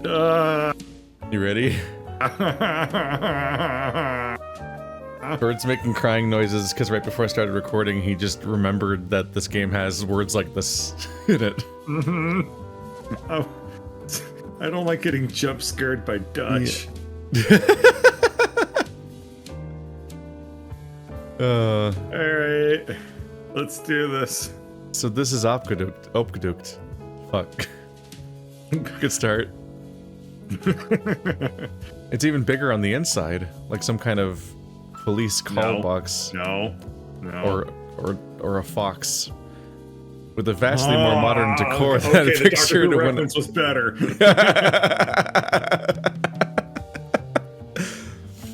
You ready? Bird's making crying noises because right before I started recording, he just remembered that this game has words like this in it. Mm-hmm. Oh, I don't like getting jump scared by Dutch. Yeah. Alright, let's do this. So this is Opgeduct. Fuck. Good start. It's even bigger on the inside, like some kind of police call box. No. Or a fox. With a vastly more modern decor than I the pictured Doctor Who when reference was better.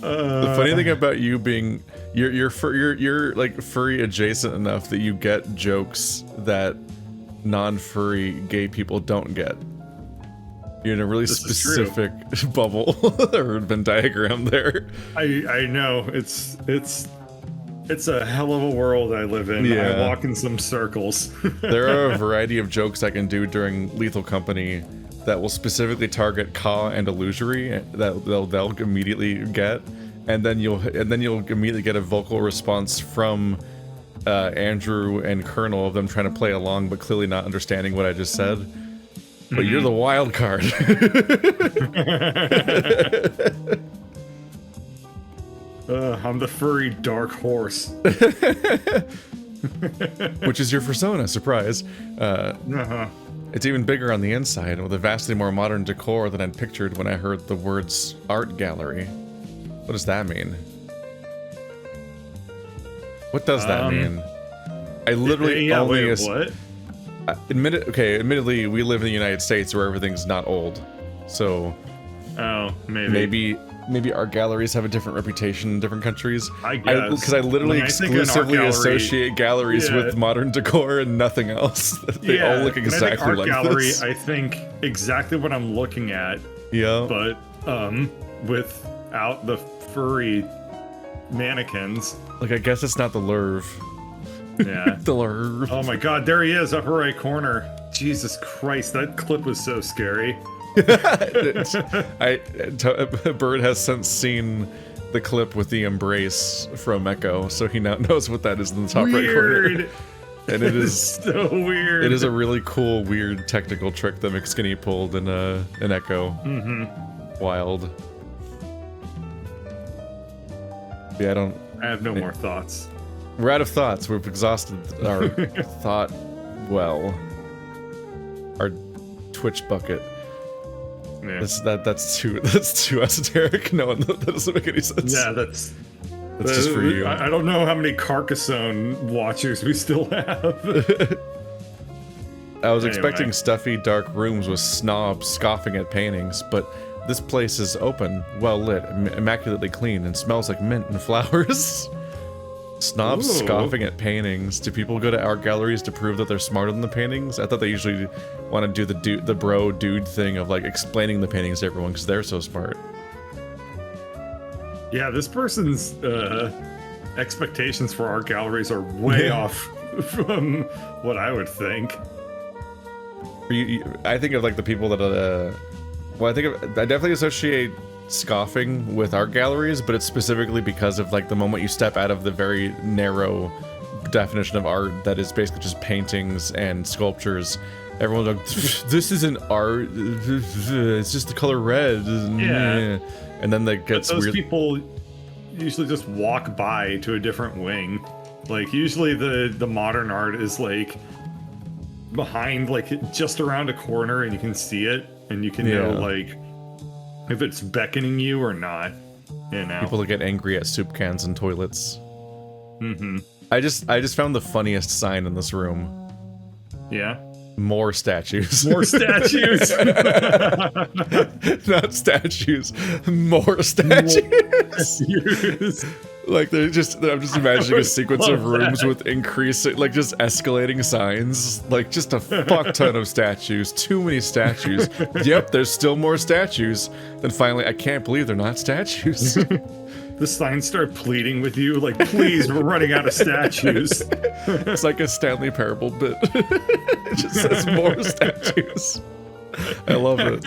The funny thing about you being you're like furry adjacent enough that you get jokes that non-furry gay people don't get. You're in a really specific bubble or Venn diagram there. I know it's a hell of a world I live in. Yeah. I walk in some circles. There are a variety of jokes I can do during Lethal Company that will specifically target Ka and Illusory that they'll immediately get, and then you'll immediately get a vocal response from Andrew and Colonel of them trying to play along but clearly not understanding what I just said. But you're the wild card. I'm the furry dark horse. Which is your persona, surprise. It's even bigger on the inside with a vastly more modern decor than I'd pictured when I heard the words art gallery. What does that mean? What does that mean? I literally what? Admittedly, we live in the United States where everything's not old. So maybe art galleries have a different reputation in different countries. I guess. Because I literally exclusively associate galleries with modern decor and nothing else. They all look exactly like this. I think exactly what I'm looking at. Yeah. But without the furry mannequins. Like, I guess it's not the Lurv. Yeah. The Lurv. Oh my god, there he is, upper right corner. Jesus Christ, that clip was so scary. Bird has since seen the clip with the embrace from Echo, so he now knows what that is in the top right corner. And it is so weird. It is a really cool, weird technical trick that McSkinny pulled in an Echo. Wild. Yeah, I have no more thoughts. We're out of thoughts. We've exhausted our thought well. Our Twitch bucket. Yeah. That's too esoteric. No, that doesn't make any sense. Yeah, that's just for you. I don't know how many Carcassonne watchers we still have. I was expecting stuffy, dark rooms with snobs scoffing at paintings, but this place is open, well lit, immaculately clean, and smells like mint and flowers. Snobs scoffing at paintings. Do people go to art galleries to prove that they're smarter than the paintings? I thought they usually want to do the bro dude thing of like explaining the paintings to everyone because they're so smart. Yeah, this person's expectations for art galleries are way off from what I would think. I think of like the people that I definitely associate scoffing with art galleries, but it's specifically because of like the moment you step out of the very narrow definition of art that is basically just paintings and sculptures. Everyone's like, this isn't art, it's just the color red. Yeah. And then that gets those weird. People usually just walk by to a different wing. Like usually the modern art is like behind, like just around a corner, and you can see it and you can know like if it's beckoning you or not, you know. People that get angry at soup cans and toilets. I just found the funniest sign in this room. Yeah. More statues. More statues. Not statues. More statues. Like I'm just imagining a sequence of rooms with increasing, like just escalating signs, like just a fuck ton of statues, too many statues. Yep, there's still more statues. Then finally, I can't believe they're not statues. The signs start pleading with you, like, please, we're running out of statues. It's like a Stanley Parable bit. It just says more statues. I love it.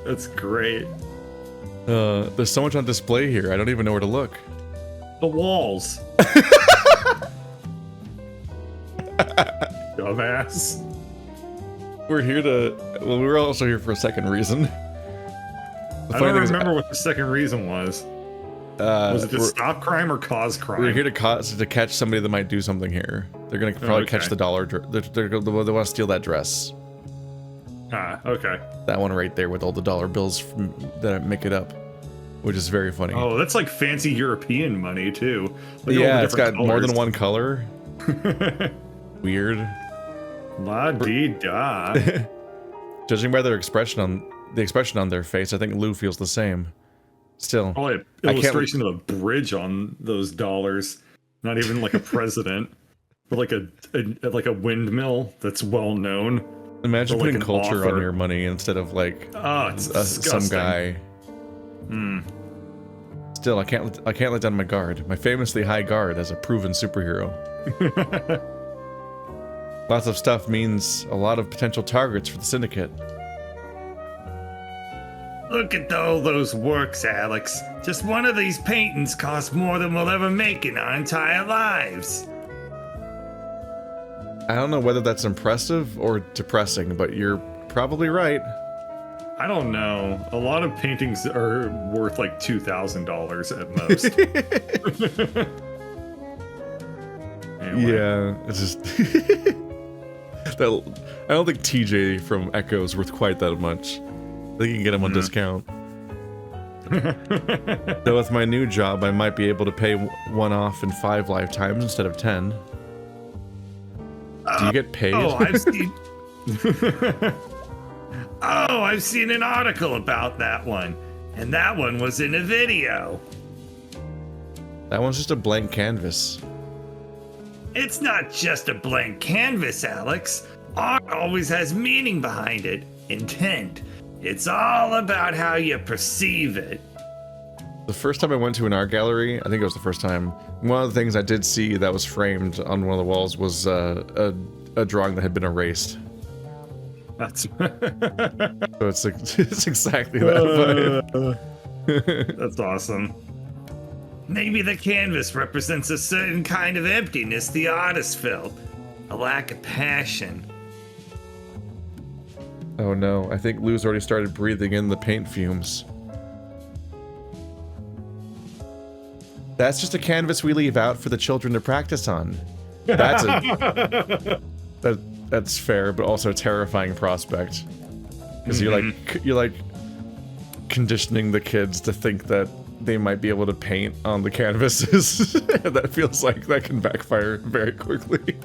That's great. There's so much on display here. I don't even know where to look. The walls. Dumbass. We're here to. Well, we were also here for a second reason. I don't remember what the second reason was. Was it to stop crime or cause crime? We're here to catch somebody that might do something here. They're gonna probably catch the dollar. They want to steal that dress. Ah, okay. That one right there with all the dollar bills that make it up, which is very funny. Oh, that's like fancy European money too. Yeah, it's got colors. More than one color. Weird. La dee da. Judging by their expression on their face, I think Lou feels the same. Still, probably an illustration of a bridge on those dollars. Not even like a president, but like a windmill that's well known. Imagine putting culture on your money instead of like some guy. Still, I can't let down my guard. My famously high guard as a proven superhero. Lots of stuff means a lot of potential targets for the syndicate. Look at all those works, Alex. Just one of these paintings costs more than we'll ever make in our entire lives. I don't know whether that's impressive or depressing, but you're probably right. I don't know. A lot of paintings are worth like $2,000 at most. Anyway. Yeah, it's just... I don't think TJ from Echo is worth quite that much. I think you can get him on discount. Though with my new job, I might be able to pay one off in 5 lifetimes instead of 10. Do you get paid? Oh, I've seen an article about that one. And that one was in a video. That one's just a blank canvas. It's not just a blank canvas, Alex. Art always has meaning behind it. Intent. It's all about how you perceive it. The first time I went to an art gallery, I think it was the first time, one of the things I did see that was framed on one of the walls was a drawing that had been erased. That's so it's exactly that. That's awesome. Maybe the canvas represents a certain kind of emptiness the artist felt. A lack of passion. Oh no, I think Lou's already started breathing in the paint fumes. That's just a canvas we leave out for the children to practice on. That's that's fair, but also a terrifying prospect. Because you're like conditioning the kids to think that they might be able to paint on the canvases. That feels like that can backfire very quickly.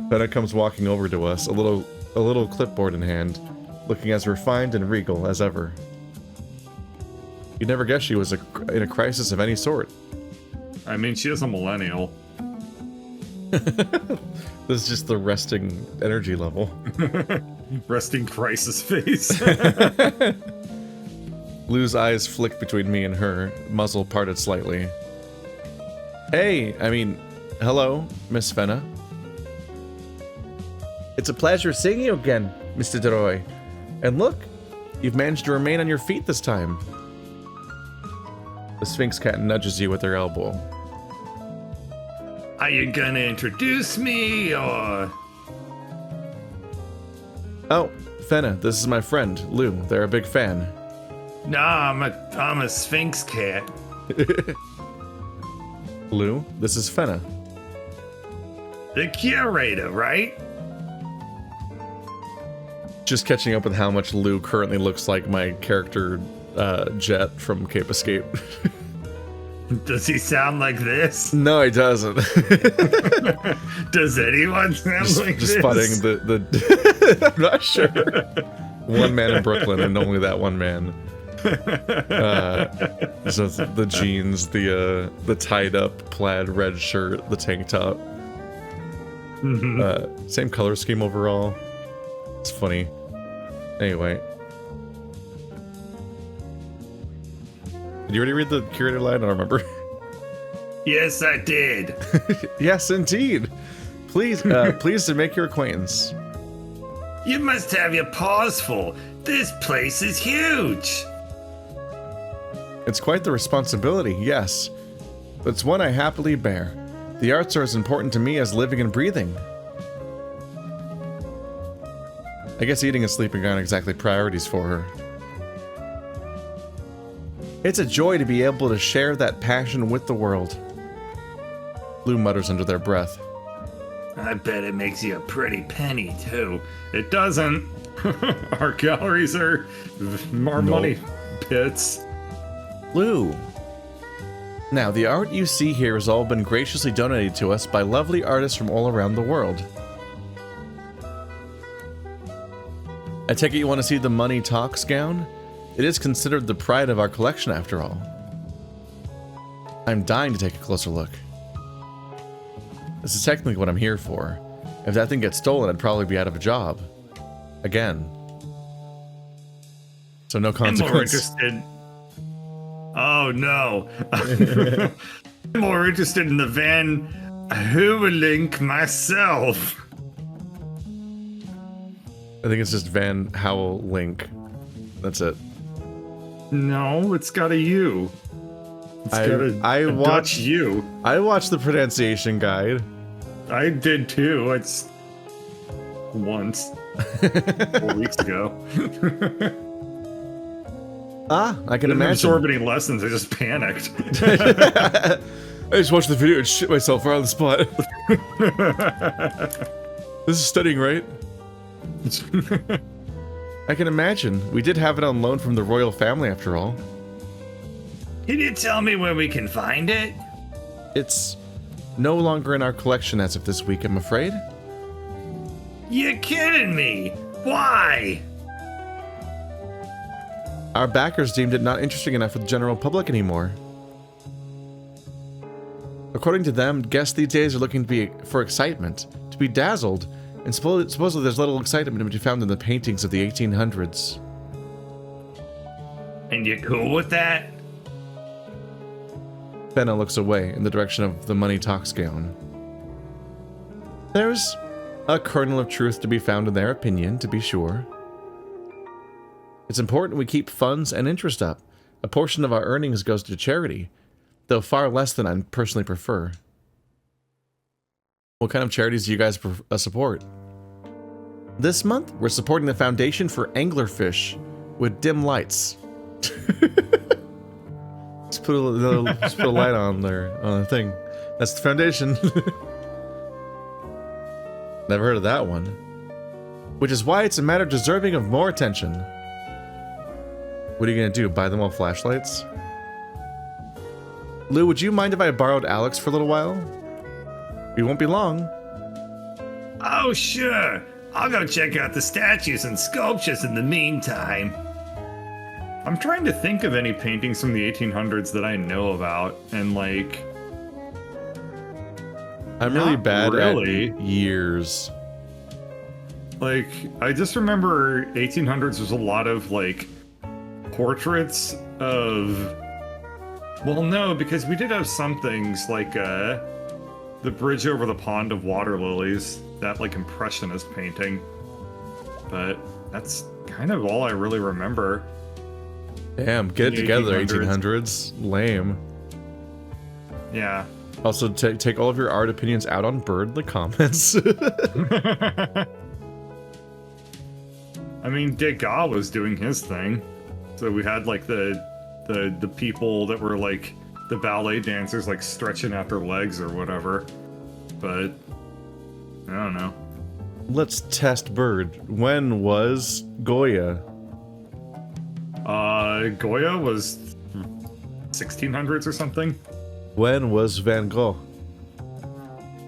Benna comes walking over to us, a little clipboard in hand, looking as refined and regal as ever. You'd never guess she was in a crisis of any sort. I mean, she is a millennial. This is just the resting energy level. Resting crisis face. Lou's eyes flick between me and her, muzzle parted slightly. Hey, I mean, hello, Miss Fenna. It's a pleasure seeing you again, Mr. DeRoy. And look, you've managed to remain on your feet this time. The Sphinx cat nudges you with her elbow. Are you gonna introduce me, or...? Oh, Fenna, this is my friend, Lou. They're a big fan. Nah, I'm a Sphinx cat. Lou, this is Fenna. The curator, right? Just catching up with how much Lou currently looks like my character, Jet from Cape Escape. Does he sound like this? No, he doesn't. Does anyone sound like this? Just spotting the I'm not sure. One man in Brooklyn, and only that one man. So the jeans, the tied up plaid red shirt, the tank top. Same color scheme overall. It's funny. Anyway. Did you already read the curator line? I don't remember. Yes, I did. Yes, indeed. Pleased to make your acquaintance. You must have your paws full. This place is huge. It's quite the responsibility, yes. But it's one I happily bear. The arts are as important to me as living and breathing. I guess eating and sleeping aren't exactly priorities for her. It's a joy to be able to share that passion with the world. Lou mutters under their breath. I bet it makes you a pretty penny, too. It doesn't. Our galleries are more money pits. Lou. Now, the art you see here has all been graciously donated to us by lovely artists from all around the world. I take it you want to see the Money Talks gown? It is considered the pride of our collection, after all. I'm dying to take a closer look. This is technically what I'm here for. If that thing gets stolen, I'd probably be out of a job. Again. So no consequence. I'm more interested. Oh no. I'm more interested in the Van Heuvelink myself. I think it's just Van Howell Link. That's it. No, it's got a U. It's got a Dutch U. I watched the pronunciation guide. I did too. It's once 4 weeks ago. I can imagine. Absorb any lessons. I just panicked. I just watched the video and shit myself right on the spot. This is studying, right? I can imagine. We did have it on loan from the royal family, after all. Can you tell me where we can find it? It's no longer in our collection as of this week, I'm afraid. You're kidding me. Why? Our backers deemed it not interesting enough for the general public anymore. According to them, guests these days are looking for excitement, to be dazzled, and supposedly there's little excitement to be found in the paintings of the 1800s. And you're cool with that? Benna looks away in the direction of the Money Talks gown. There's a kernel of truth to be found in their opinion, to be sure. It's important we keep funds and interest up. A portion of our earnings goes to charity, though far less than I personally prefer. What kind of charities do you guys support? This month, we're supporting the Foundation for Anglerfish with dim lights. Just put a light on there on the thing. That's the foundation. Never heard of that one. Which is why it's a matter deserving of more attention. What are you gonna do? Buy them all flashlights? Lou, would you mind if I borrowed Alex for a little while? We won't be long. Oh, sure. I'll go check out the statues and sculptures in the meantime. I'm trying to think of any paintings from the 1800s that I know about, and like... I'm really bad at years. Like, I just remember 1800s was a lot of, like, portraits of... Well, no, because we did have some things, like, the bridge over the pond of water lilies, that, like, impressionist painting. But that's kind of all I really remember. Damn, get it together, 1800s. Lame. Yeah. Also, take all of your art opinions out on Bird in the comments. I mean, Degas was doing his thing. So we had, like, the people that were, like, the ballet dancers, like, stretching out their legs or whatever. But, I don't know. Let's test Bird. When was Goya? Goya was 1600s or something. When was Van Gogh?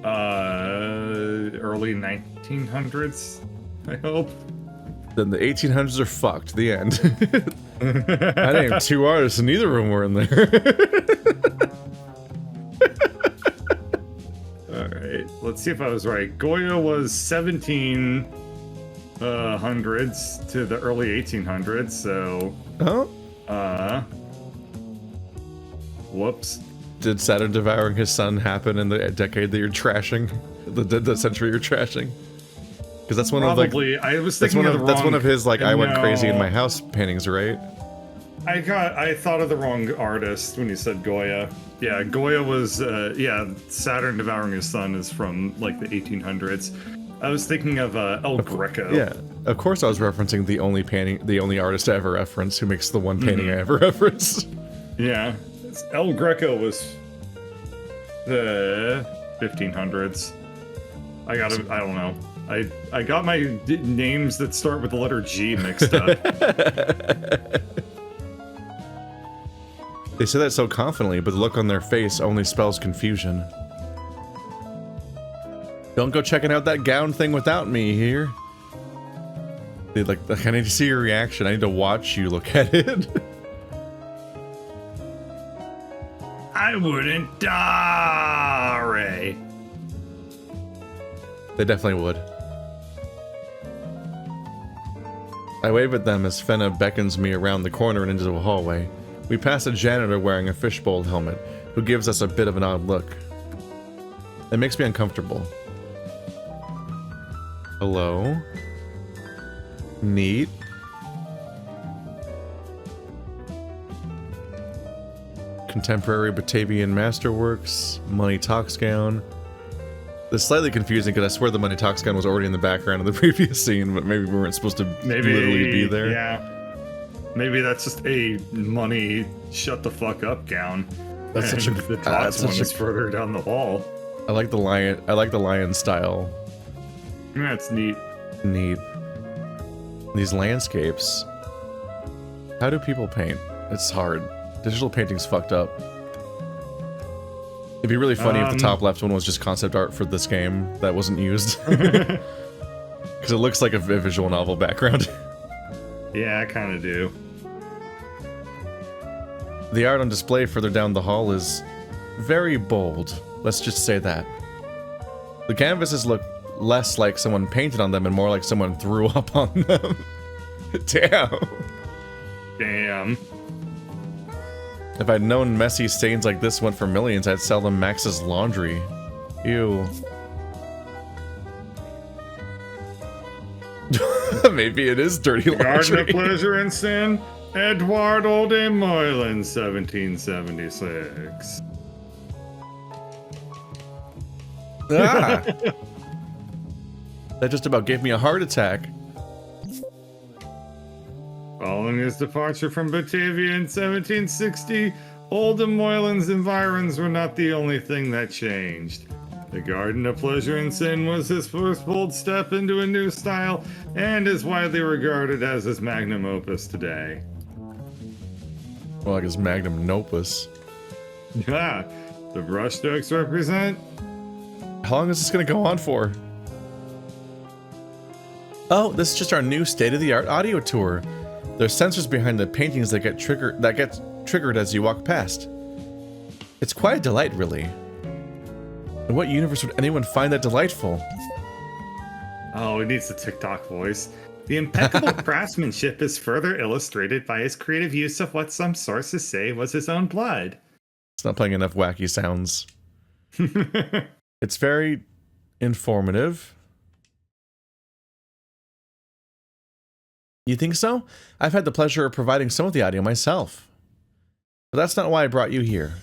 Early 1900s, I hope. Then the 1800s are fucked. The end. I named 2 artists and neither of them were in there. Alright, let's see if I was right. Goya was 1700s to the early 1800s, so... Oh? Whoops. Did Saturn devouring his son happen in the decade that you're trashing? The century you're trashing? Because that's one Probably. of, like... I was thinking That's one of his, like, I went crazy in No. my house paintings, right? I thought of the wrong artist when you said Goya. Yeah, Goya was, Saturn devouring his son is from, like, the 1800s. I was thinking of El Greco. Yeah, of course I was referencing the only artist I ever reference who makes the one painting I ever reference. Yeah, El Greco was the 1500s. I don't know. I got my names that start with the letter G mixed up. They say that so confidently, but the look on their face only spells confusion. Don't go checking out that gown thing without me here. They like, I need to see your reaction. I need to watch you look at it. I wouldn't die. They definitely would. I wave at them as Fenna beckons me around the corner and into a hallway. We pass a janitor wearing a fishbowl helmet, who gives us a bit of an odd look. It makes me uncomfortable. Hello? Neat. Contemporary Batavian masterworks, money talks gown. This is slightly confusing because I swear the money talks gown was already in the background of the previous scene, but maybe we weren't supposed to literally be there. Yeah. Maybe that's just a money shut the fuck up gown. That's such a the talks one is further down the hall. I like the lion. I like the lion style. That's neat. Neat. These landscapes. How do people paint? It's hard. Digital painting's fucked up. It'd be really funny if the top left one was just concept art for this game that wasn't used. Because it looks like a visual novel background. Yeah, I kind of do. The art on display further down the hall is very bold. Let's just say that. The canvases look less like someone painted on them and more like someone threw up on them. Damn. Damn. If I'd known messy stains like this went for millions, I'd sell them Max's Laundry. Ew. Maybe it is dirty laundry. Garden of Pleasure and Sin, Eduardo de Moylan, 1776. Ah! That just about gave me a heart attack. Following his departure from Batavia in 1760, old de Moylan's environs were not the only thing that changed. The Garden of Pleasure and Sin was his first bold step into a new style and is widely regarded as his magnum opus today. Well, like his magnum opus. Yeah, the brushstrokes represent... How long is this going to go on for? Oh, this is just our new state-of-the-art audio tour. There's sensors behind the paintings that get triggered as you walk past. It's quite a delight, really. In what universe would anyone find that delightful? Oh, it needs the TikTok voice. The impeccable craftsmanship is further illustrated by his creative use of what some sources say was his own blood. It's not playing enough wacky sounds. It's very informative. You think so? I've had the pleasure of providing some of the audio myself. But that's not why I brought you here.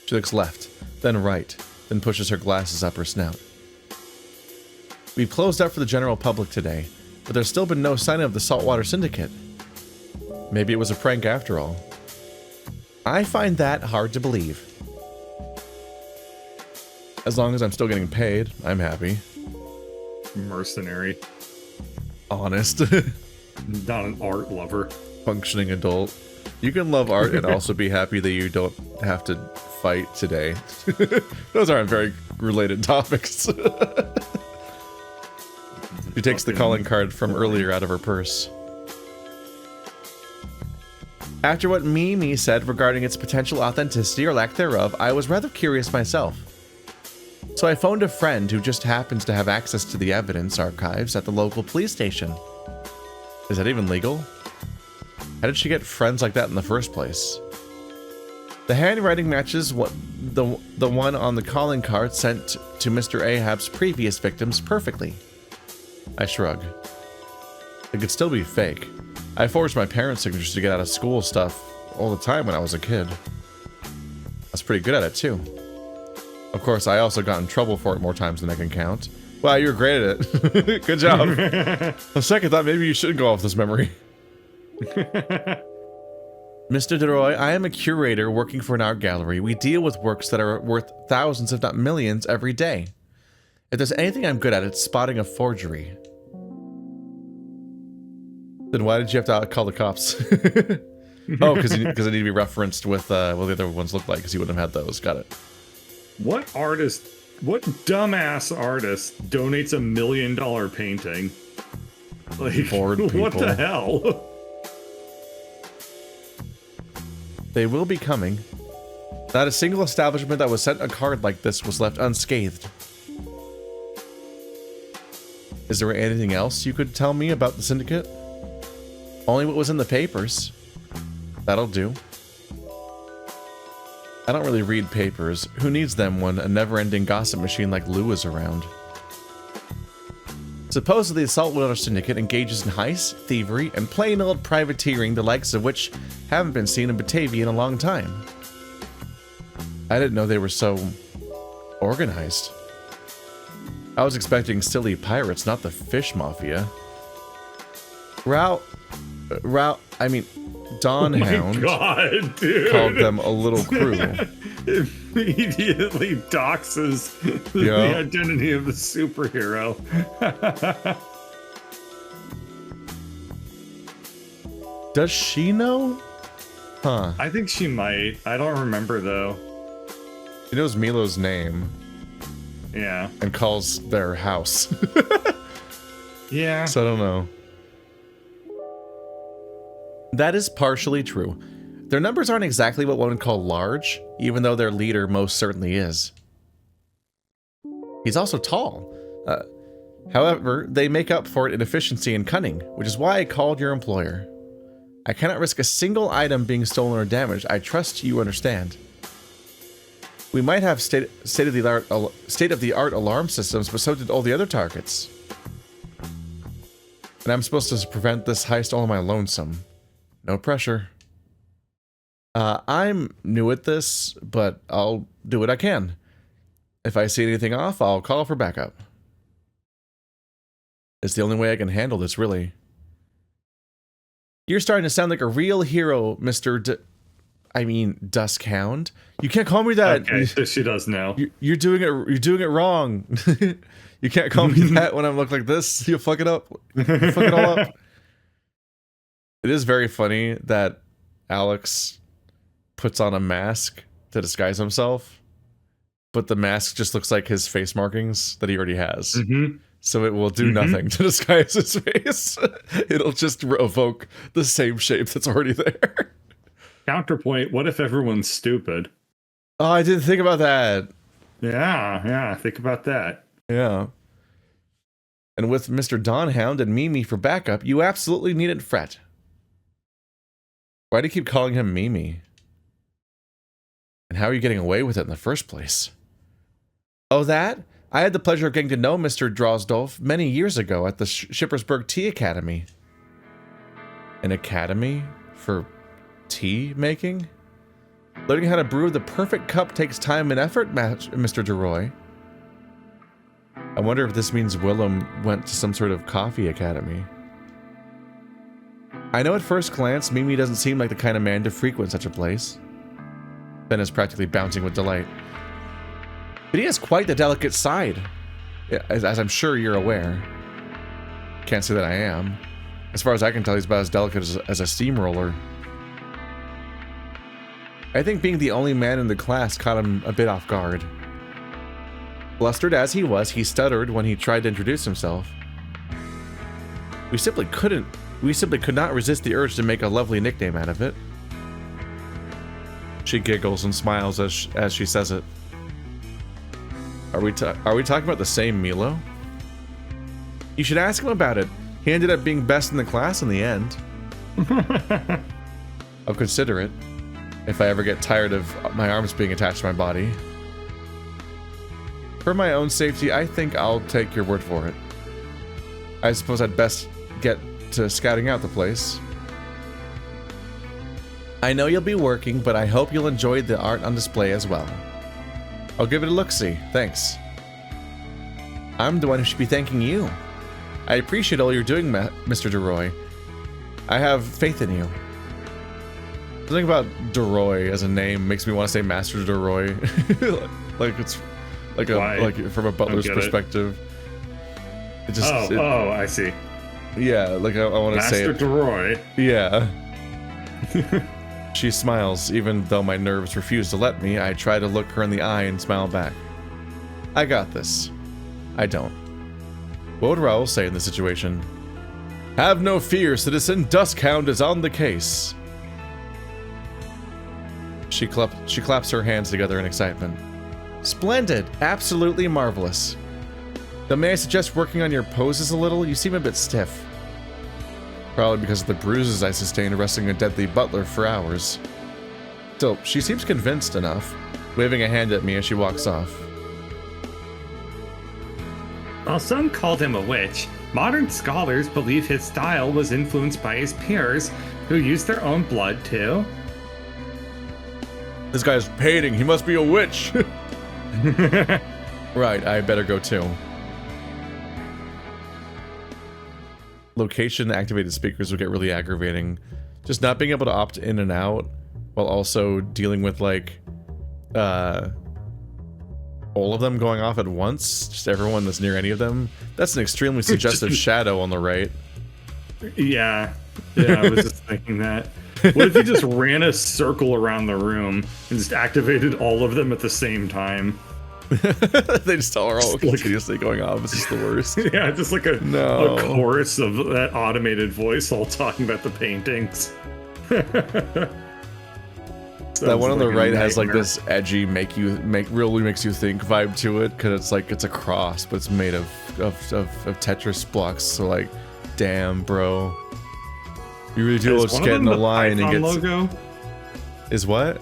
She looks left, then right, then pushes her glasses up her snout. We've closed up for the general public today, but there's still been no sign of the Saltwater Syndicate. Maybe it was a prank after all. I find that hard to believe. As long as I'm still getting paid, I'm happy. Mercenary. Honest. Not an art lover. Functioning adult. You can love art and also be happy that you don't have to fight today. Those aren't very related topics. She takes the calling card from earlier out of her purse. After what Mimi said regarding its potential authenticity or lack thereof, I was rather curious myself. So I phoned a friend who just happens to have access to the evidence archives at the local police station. Is that even legal? How did she get friends like that in the first place? The handwriting matches the one on the calling card sent to Mr. Ahab's previous victims perfectly. I shrug. It could still be fake. I forged my parents' signatures to get out of school stuff all the time when I was a kid. I was pretty good at it too. Of course, I also got in trouble for it more times than I can count. Wow, you were great at it. Good job. On second thought, maybe you should go off this memory. Mr. DeRoy, I am a curator working for an art gallery. We deal with works that are worth thousands, if not millions, every day. If there's anything I'm good at, it's spotting a forgery. Then why did you have to call the cops? Oh, because it needed to be referenced with what the other ones look like, because he wouldn't have had those. Got it. What dumbass artist donates $1 million painting? Like, Bored people. What the hell? They will be coming. Not a single establishment that was sent a card like this was left unscathed. Is there anything else you could tell me about the syndicate? Only what was in the papers. That'll do. I don't really read papers. Who needs them when a never-ending gossip machine like Lou is around? Supposedly, the Saltwater Syndicate engages in heists, thievery, and plain old privateering, the likes of which haven't been seen in Batavia in a long time. I didn't know they were so organized. I was expecting silly pirates, not the fish mafia. Dawn Hound God, dude. called them a little crew. Immediately doxes the identity of the superhero. Does she know? Huh. I think she might. I don't remember though. She knows Milo's name. Yeah. And calls their house. Yeah. So I don't know. That is partially true. Their numbers aren't exactly what one would call large, even though their leader most certainly is. He's also tall. However, they make up for it in efficiency and cunning, which is why I called your employer. I cannot risk a single item being stolen or damaged. I trust you understand. We might have state-of-the-art alarm systems, but so did all the other targets. And I'm supposed to prevent this heist all on my lonesome. No pressure. I'm new at this, but I'll do what I can. If I see anything off, I'll call for backup. It's the only way I can handle this, really. You're starting to sound like a real hero, Mr. Dusk Hound. You can't call me that. Okay, so she does now. You're doing it wrong. You can't call me that when I look like this. You'll fuck it up. You'll fuck it all up. It is very funny that Alex puts on a mask to disguise himself, but the mask just looks like his face markings that he already has. Mm-hmm. So it will do nothing to disguise his face. It'll just evoke the same shape that's already there. Counterpoint, what if everyone's stupid? Oh, I didn't think about that. Yeah, think about that. Yeah. And with Mr. Dawn Hound and Mimi for backup, you absolutely needn't fret. Why do you keep calling him Mimi? And how are you getting away with it in the first place? Oh, that? I had the pleasure of getting to know Mr. Drosdolf many years ago at the Schippersburg Tea Academy. An academy for tea making? Learning how to brew the perfect cup takes time and effort, Mr. DeRoy. I wonder if this means Willem went to some sort of coffee academy. I know at first glance, Mimi doesn't seem like the kind of man to frequent such a place. Ben is practically bouncing with delight. But he has quite the delicate side, as I'm sure you're aware. Can't say that I am. As far as I can tell, he's about as delicate as a steamroller. I think being the only man in the class caught him a bit off guard. Blustered as he was, he stuttered when he tried to introduce himself. We simply could not resist the urge to make a lovely nickname out of it. She giggles and smiles as she says it. Are we talking about the same Milo? You should ask him about it. He ended up being best in the class in the end. I'll consider it. if I ever get tired of my arms being attached to my body. For my own safety, I think I'll take your word for it. I suppose I'd best get to scouting out the place. I know you'll be working, but I hope you'll enjoy the art on display as well. I'll give it a look-see, thanks. I'm the one who should be thanking you. I appreciate all you're doing, Mr. DeRoy. I have faith in you. Something about DeRoy as a name makes me want to say Master DeRoy. Like it's like like from a butler's perspective. It just I see. Yeah, like I want to say Master DeRoy. Yeah. She smiles, even though my nerves refuse to let me. I try to look her in the eye and smile back. I got this. I don't. What would Raoul say in this situation? Have no fear, citizen. Duskhound is on the case. She claps her hands together in excitement. Splendid. Absolutely marvelous. Though may I suggest working on your poses a little? You seem a bit stiff. Probably because of the bruises I sustained arresting a deadly butler for hours. Still, she seems convinced enough, waving a hand at me as she walks off. While some called him a witch, modern scholars believe his style was influenced by his peers, who used their own blood too. This guy's painting, he must be a witch! Right, I better go too. Location activated speakers would get really aggravating. Just not being able to opt in and out while also dealing with like all of them going off at once, just everyone that's near any of them. That's an extremely suggestive shadow on the right. Yeah, I was just thinking that. What if you just ran a circle around the room and just activated all of them at the same time? They just are all continuously going off. It's just the worst. Yeah, just like a chorus of that automated voice all talking about the paintings. That one on the right has like this edgy really makes you think vibe to it, because it's like it's a cross, but it's made of Tetris blocks. So like, damn, bro, you really do just get in the line and get logo. Is what?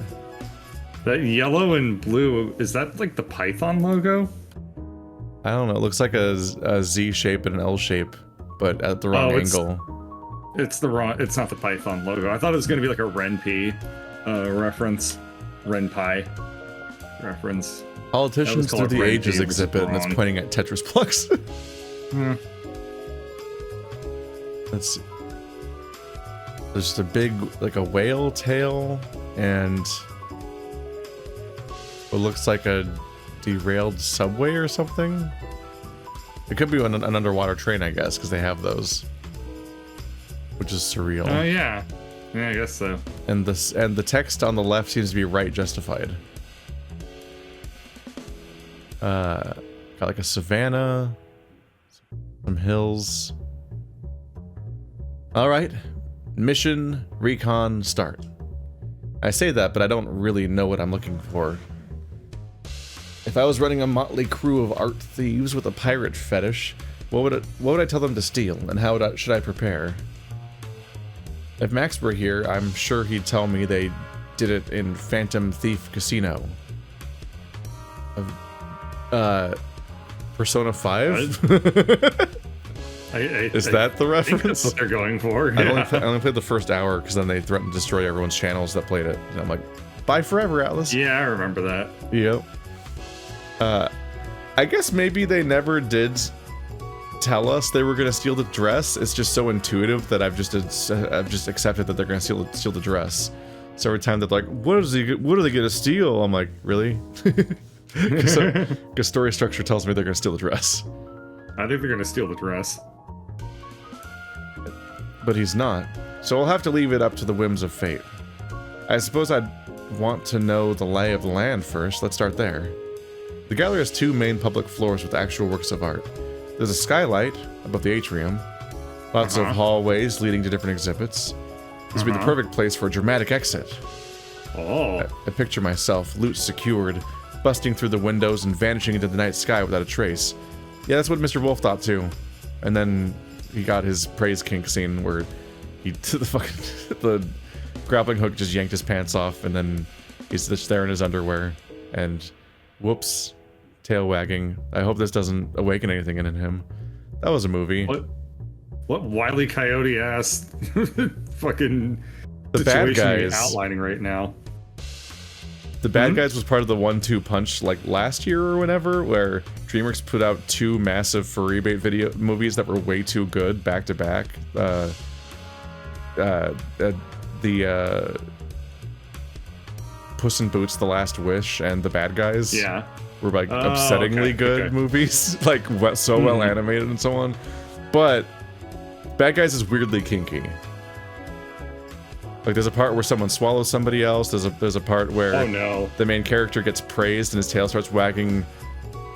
That yellow and blue, is that like the Python logo? I don't know. It looks like a Z shape and an L shape, but at the wrong angle. It's not the Python logo. I thought it was going to be like a RenPy reference. RenPy reference. Politicians Through the Ages exhibit, and it's pointing at Tetris blocks. Let's see. There's just a big, like a whale tail, and what looks like a derailed subway or something. It could be an underwater train, I guess, because they have those, which is surreal. Oh yeah, I guess so. And the text on the left seems to be right justified. Got like a savanna, some hills. All right, mission recon start. I say that, but I don't really know what I'm looking for. If I was running a motley crew of art thieves with a pirate fetish, what would I tell them to steal, and how should I prepare? If Max were here, I'm sure he'd tell me they did it in Phantom Thief Casino. Persona 5? Is that the reference? That's what they're going for. I only played the first hour, because then they threatened to destroy everyone's channels that played it. And I'm like, bye forever, Atlas. Yeah, I remember that. Yep. I guess maybe they never did tell us they were gonna steal the dress. It's just so intuitive that I've just accepted that they're gonna steal the dress. So every time they're like, what are they gonna steal? I'm like, really? Because story structure tells me they're gonna steal the dress. I think they're gonna steal the dress. But he's not. So I'll have to leave it up to the whims of fate. I suppose I'd want to know the lay of the land first. Let's start there. The gallery has two main public floors with actual works of art. There's a skylight above the atrium, lots of hallways leading to different exhibits. This would be the perfect place for a dramatic exit. I picture myself, loot secured, busting through the windows and vanishing into the night sky without a trace. Yeah, that's what Mr. Wolf thought too. And then he got his praise kink scene where he the grappling hook just yanked his pants off, and then he's just there in his underwear. And whoops, tail wagging. I hope this doesn't awaken anything in him. That was a movie. What Wile E. Coyote ass fucking the situation bad are you guys outlining right now? The bad guys was part of the 1-2 punch like last year or whenever, where DreamWorks put out 2 massive for rebate video movies that were way too good back to back. Puss in Boots: The Last Wish and The Bad Guys. Yeah. Were like upsettingly good movies, like so well animated and so on. But Bad Guys is weirdly kinky. Like there's a part where someone swallows somebody else. There's a part where the main character gets praised and his tail starts wagging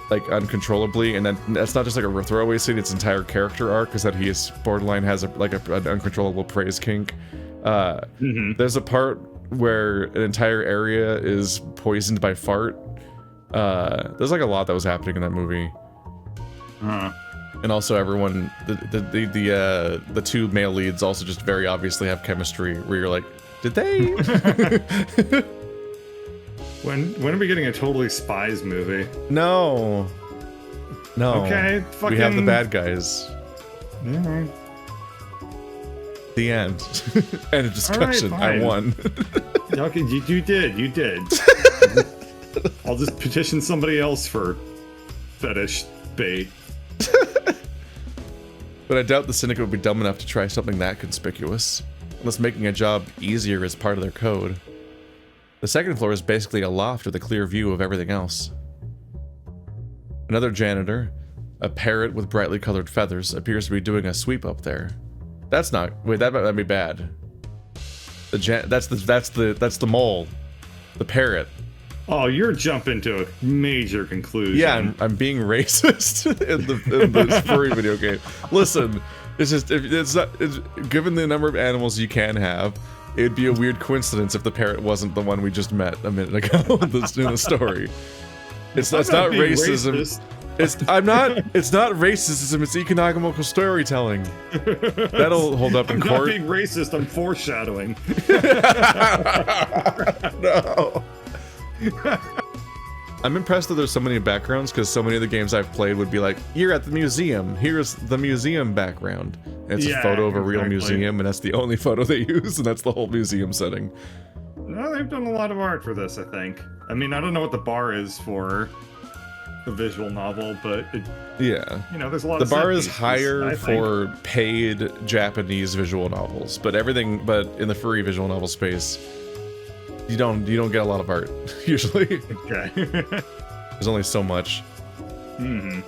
like uncontrollably, and then that's not just like a throwaway scene. It's entire character arc, because that he is borderline has an uncontrollable praise kink. There's a part where an entire area is poisoned by fart. There's like a lot that was happening in that movie. And also everyone, the 2 male leads also just very obviously have chemistry where you're like, did they? When are we getting a Totally Spies movie? No. Okay, fucking... We have the bad guys. The end. End of discussion. Right, I won. Okay, you did. I'll just petition somebody else for fetish bait. But I doubt the Syndicate would be dumb enough to try something that conspicuous, unless making a job easier is part of their code. The second floor is basically a loft with a clear view of everything else. Another janitor, a parrot with brightly colored feathers, appears to be doing a sweep up there. That's not... Wait, that'd be bad. That's the mole. The parrot. Oh, you're jumping to a major conclusion. Yeah, I'm being racist in the furry video game. Listen, it's just given the number of animals you can have, it'd be a weird coincidence if the parrot wasn't the one we just met a minute ago in the story. It's not racism. Racist. It's not racism. It's economical storytelling. That'll hold up in I'm court. not being racist. I'm foreshadowing. No. I'm impressed that there's so many backgrounds, because so many of the games I've played would be like, you're at the museum, here's the museum background. And it's a photo of a real museum, and that's the only photo they use, and that's the whole museum setting. No, they've done a lot of art for this, I think. I mean, I don't know what the bar is for a visual novel, but yeah, you know, there's a lot the of bar is higher for paid Japanese visual novels, but in the furry visual novel space, you don't get a lot of art usually. Okay. There's only so much. And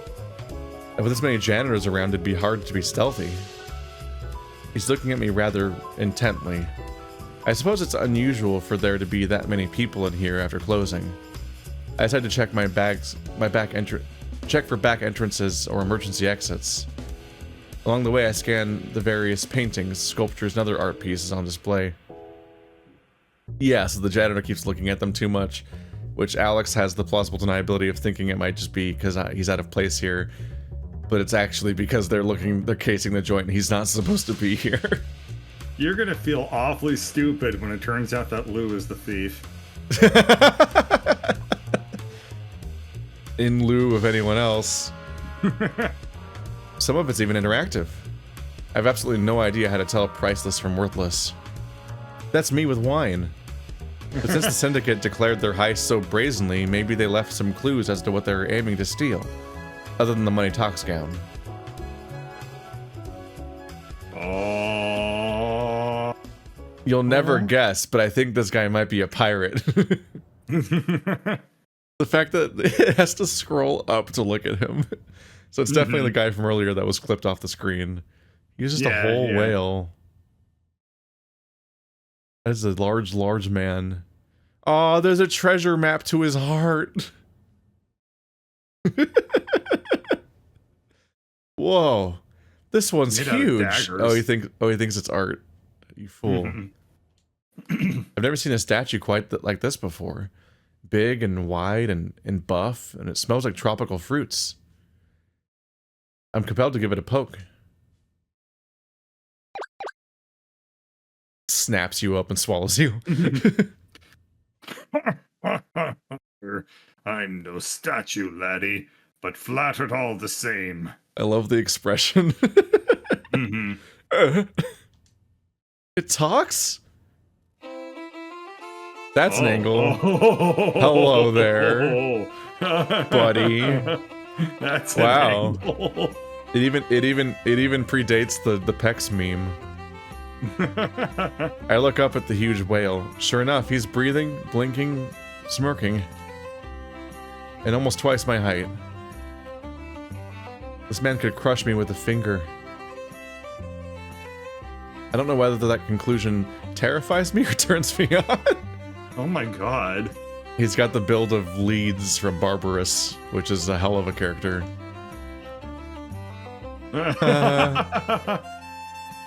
with this many janitors around, it'd be hard to be stealthy. He's looking at me rather intently. I suppose it's unusual for there to be that many people in here after closing. I decided to check check for back entrances or emergency exits. Along the way, I scan the various paintings, sculptures, and other art pieces on display. Yeah, so the janitor keeps looking at them too much, which Alex has the plausible deniability of thinking it might just be because he's out of place here, but it's actually because they're casing the joint and he's not supposed to be here. You're gonna feel awfully stupid when it turns out that Lou is the thief. In lieu of anyone else. Some of it's even interactive. I have absolutely no idea how to tell priceless from worthless. That's me with wine. But since the Syndicate declared their heist so brazenly, maybe they left some clues as to what they're aiming to steal. Other than the money talks gown. Oh. You'll never guess, but I think this guy might be a pirate. The fact that it has to scroll up to look at him. So it's definitely the guy from earlier that was clipped off the screen. He's just a whole whale. That is a large, large man. Oh, there's a treasure map to his heart. Whoa. This one's huge. Oh, he thinks it's art. You fool. I've never seen a statue quite like this before. Big and wide and buff, and it smells like tropical fruits. I'm compelled to give it a poke. snaps you up and swallows you. I'm no statue, laddie, but flattered all the same. I love the expression. It talks? That's an angle. Hello there, buddy. That's wow. An angle. It even predates the Pecs meme. I look up at the huge whale. Sure enough, he's breathing, blinking, smirking. And almost twice my height. This man could crush me with a finger. I don't know whether that conclusion terrifies me or turns me on. Oh my god. He's got the build of Leeds from Barbarous, which is a hell of a character.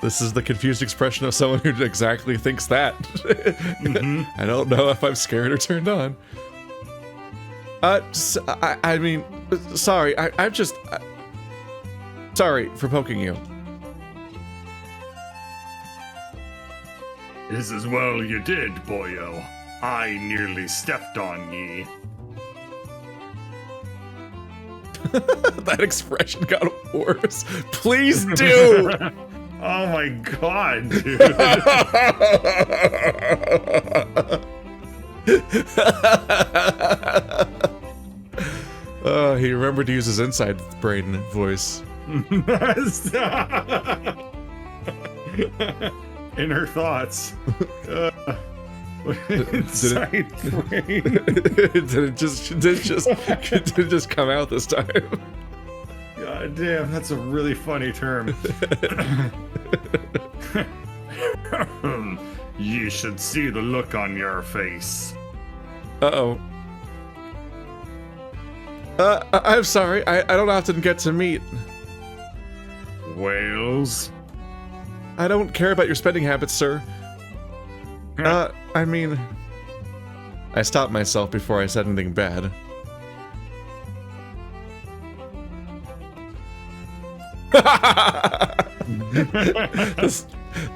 This is the confused expression of someone who exactly thinks that. I don't know if I'm scared or turned on. I mean, sorry, I'm just... sorry for poking you. Is as well you did, boyo. I nearly stepped on ye. That expression got worse. Please do! Oh my god, dude. He remembered to use his inside brain voice. Inner thoughts. Inside brain. Did it just come out this time? God damn, that's a really funny term. Ye should see the look on your face. Uh-oh. I'm sorry, I don't often get to meet. Whales? I don't care about your spending habits, sir. I mean... I stopped myself before I said anything bad.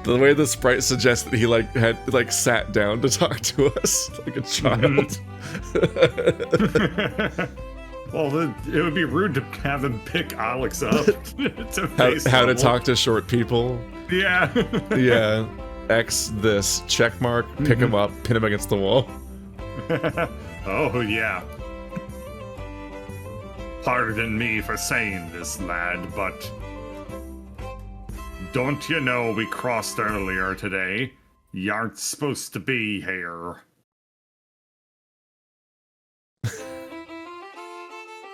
The way the sprite suggests that he had sat down to talk to us like a child. Well, it would be rude to have him pick Alex up to face how to level. talk to short people. Yeah. Yeah. X this check mark. Pick him up. Pin him against the wall. Oh yeah. Pardon me for saying this, lad, but... Don't you know we crossed earlier today? You aren't supposed to be here.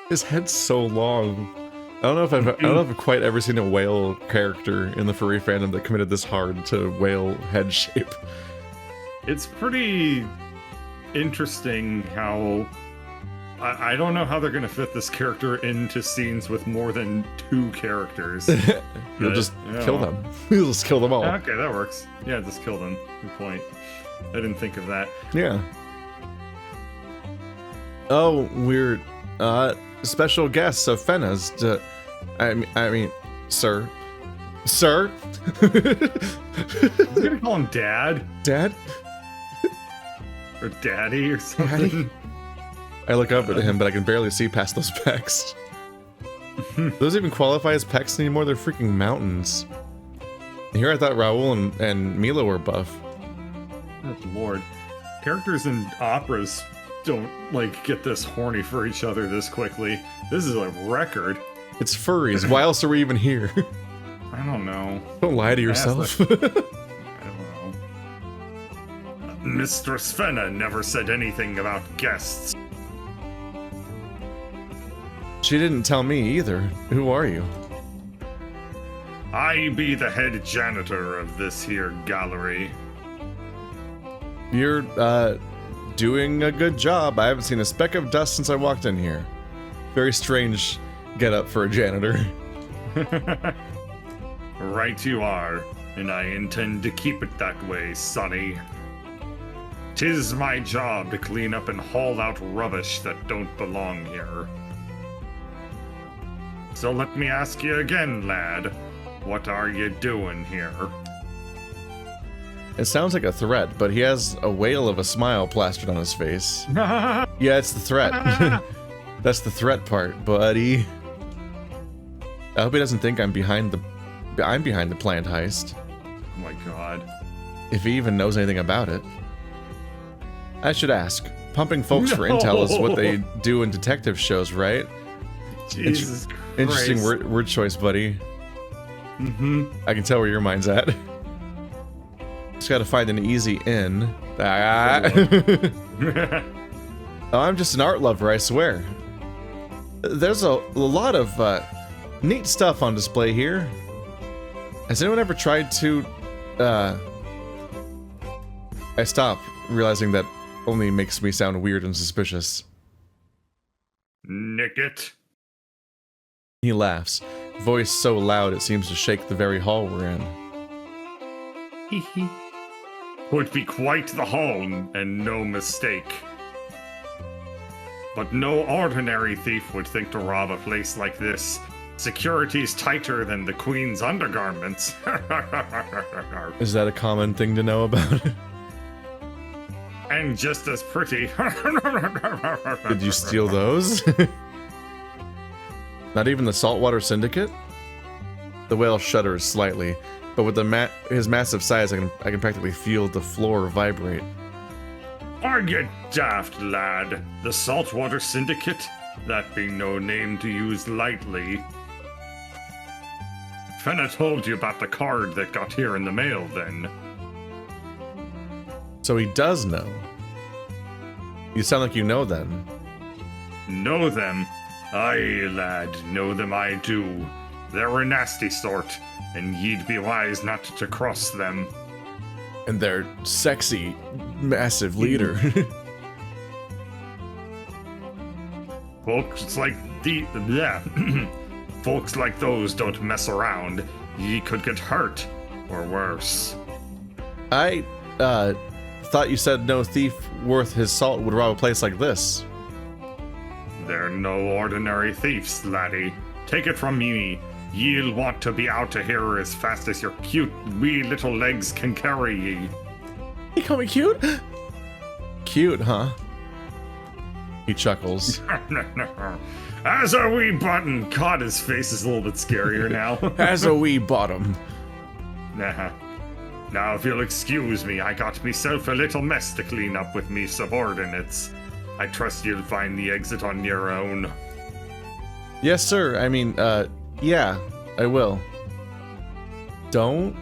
His head's so long. I don't know if I've quite ever seen a whale character in the furry fandom that committed this hard to whale head shape. It's pretty interesting how... I don't know how they're gonna fit this character into scenes with more than 2 characters. You'll just kill them. You'll just kill them all. Okay, that works. Yeah, just kill them. Good point. I didn't think of that. Yeah. Oh, we're special guests of Fena's. I mean, sir. Sir? I'm gonna call him Dad. Dad? Or Daddy or something. Daddy? I look up at him, but I can barely see past those pecs. Those even qualify as pecs anymore? They're freaking mountains. Here I thought Raul and Milo were buff. Good lord. Characters in operas don't, get this horny for each other this quickly. This is a record. It's furries. Why else are we even here? I don't know. Don't lie to yourself. I don't know. Mistress Fena never said anything about guests. She didn't tell me either. Who are you? I be the head janitor of this here gallery. You're, doing a good job. I haven't seen a speck of dust since I walked in here. Very strange get-up for a janitor. Right you are, and I intend to keep it that way, sonny. 'Tis my job to clean up and haul out rubbish that don't belong here. So let me ask you again, lad. What are you doing here? It sounds like a threat, but he has a whale of a smile plastered on his face. Yeah, it's the threat. That's the threat part, buddy. I hope he doesn't think I'm behind the planned heist. Oh my god. If he even knows anything about it. I should ask. Pumping folks for intel is what they do in detective shows, right? Jesus Christ. Interesting word choice, buddy. Mm-hmm. I can tell where your mind's at. Just gotta find an easy in. Oh, I'm just an art lover, I swear. There's a lot of neat stuff on display here. Has anyone ever tried to... I stop, realizing that only makes me sound weird and suspicious. Nick it. He laughs, voice so loud it seems to shake the very hall we're in. Hee hee. Would be quite the haul, and no mistake. But no ordinary thief would think to rob a place like this. Security's tighter than the Queen's undergarments. Is that a common thing to know about? And just as pretty. Did you steal those? Not even the saltwater syndicate? The whale shudders slightly, but with his massive size, I can practically feel the floor vibrate. Are you daft, lad? The saltwater syndicate? That be no name to use lightly. Fenna told you about the card that got here in the mail, then. So he does know. You sound like you know then. Know them? Aye, lad, know them I do. They're a nasty sort, and ye'd be wise not to cross them. And their sexy, massive leader. Folks like folks like those don't mess around. Ye could get hurt, or worse. I, thought you said no thief worth his salt would rob a place like this. They're no ordinary thieves, laddie. Take it from me. Ye'll want to be out of here as fast as your cute wee little legs can carry ye. You call me cute? Cute, huh? He chuckles. As a wee button. God, his face is a little bit scarier now. As a wee bottom. Nah. Now, if you'll excuse me, I got myself a little mess to clean up with me subordinates. I trust you'll find the exit on your own. Yes, sir. I mean, yeah, I will. Don't?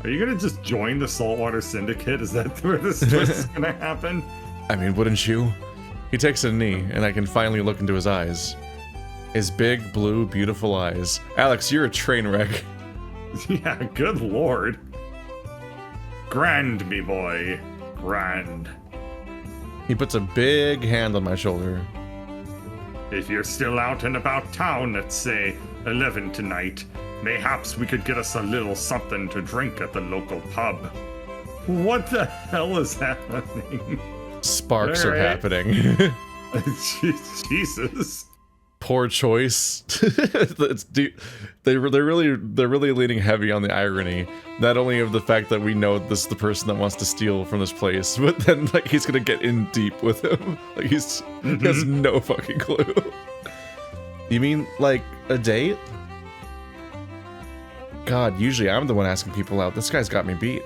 Are you gonna just join the Saltwater Syndicate? Is that where this twist is gonna happen? I mean, wouldn't you? He takes a knee, and I can finally look into his eyes. His big, blue, beautiful eyes. Alex, you're a train wreck. Yeah, good lord. Grand, me boy. Grand. He puts a big hand on my shoulder. If you're still out and about town at, say, 11 tonight, mayhaps we could get us a little something to drink at the local pub. What the hell is happening? Sparks are happening. Jesus. Poor choice. They're really leaning heavy on the irony, not only of the fact that we know this is the person that wants to steal from this place, but then like he's gonna get in deep with him. Like he has no fucking clue. You mean like a date? God, usually I'm the one asking people out. This guy's got me beat.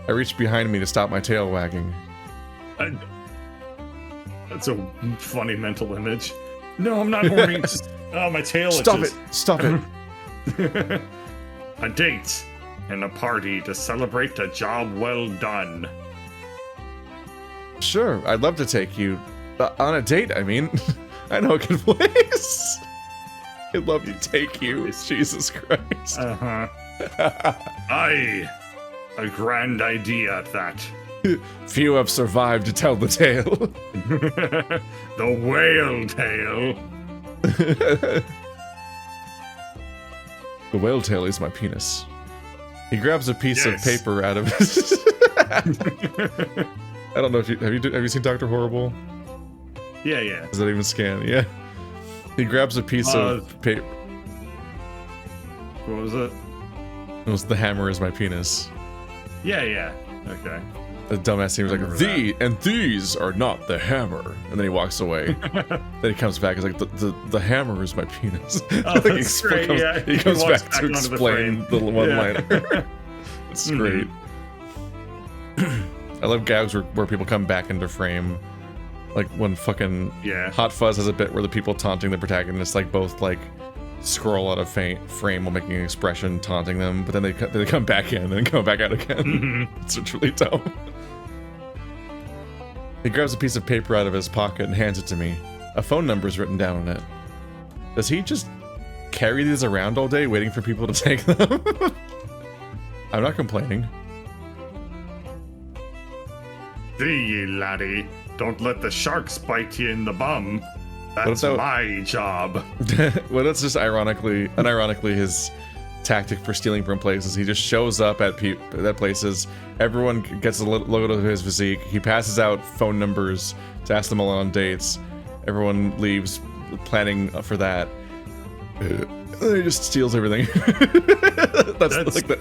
I reach behind me to stop my tail wagging. That's a funny mental image. No, I'm not horny. Just, oh, my tail Stop itches. it! Stop it! A date and a party to celebrate a job well done. Sure, I'd love to take you on a date. I mean, I know a good place. I'd love to take you. Jesus Christ. Aye, a grand idea at that. Few have survived to tell the tale. The whale tail. The whale tail is my penis. He grabs a piece of Yes. paper out of his... I don't know if you have you seen Dr. Horrible? Yeah. Does that even scan? Yeah. He grabs a piece of paper. What was it? It was the hammer is my penis. Yeah. Okay. The dumbass seems like, and these are not the hammer. And then he walks away. Then he comes back, he's like, the hammer is my penis. Oh, that's great, yeah. He comes walks back to explain the one-liner. It's great. I love gags where people come back into frame. Like when fucking Hot Fuzz has a bit where the people taunting the protagonist like both like scroll out of frame while making an expression taunting them, but then they come back in and come back out again. It's really dumb. He grabs a piece of paper out of his pocket and hands it to me. A phone number is written down on it. Does he just carry these around all day waiting for people to take them? I'm not complaining. See ye, laddie. Don't let the sharks bite you in the bum. That's my job. Well, that's just unironically his tactic for stealing from places. He just shows up at places. Everyone gets a logo of his physique. He passes out phone numbers to ask them all on dates. Everyone leaves planning for that. He just steals everything. that's like the...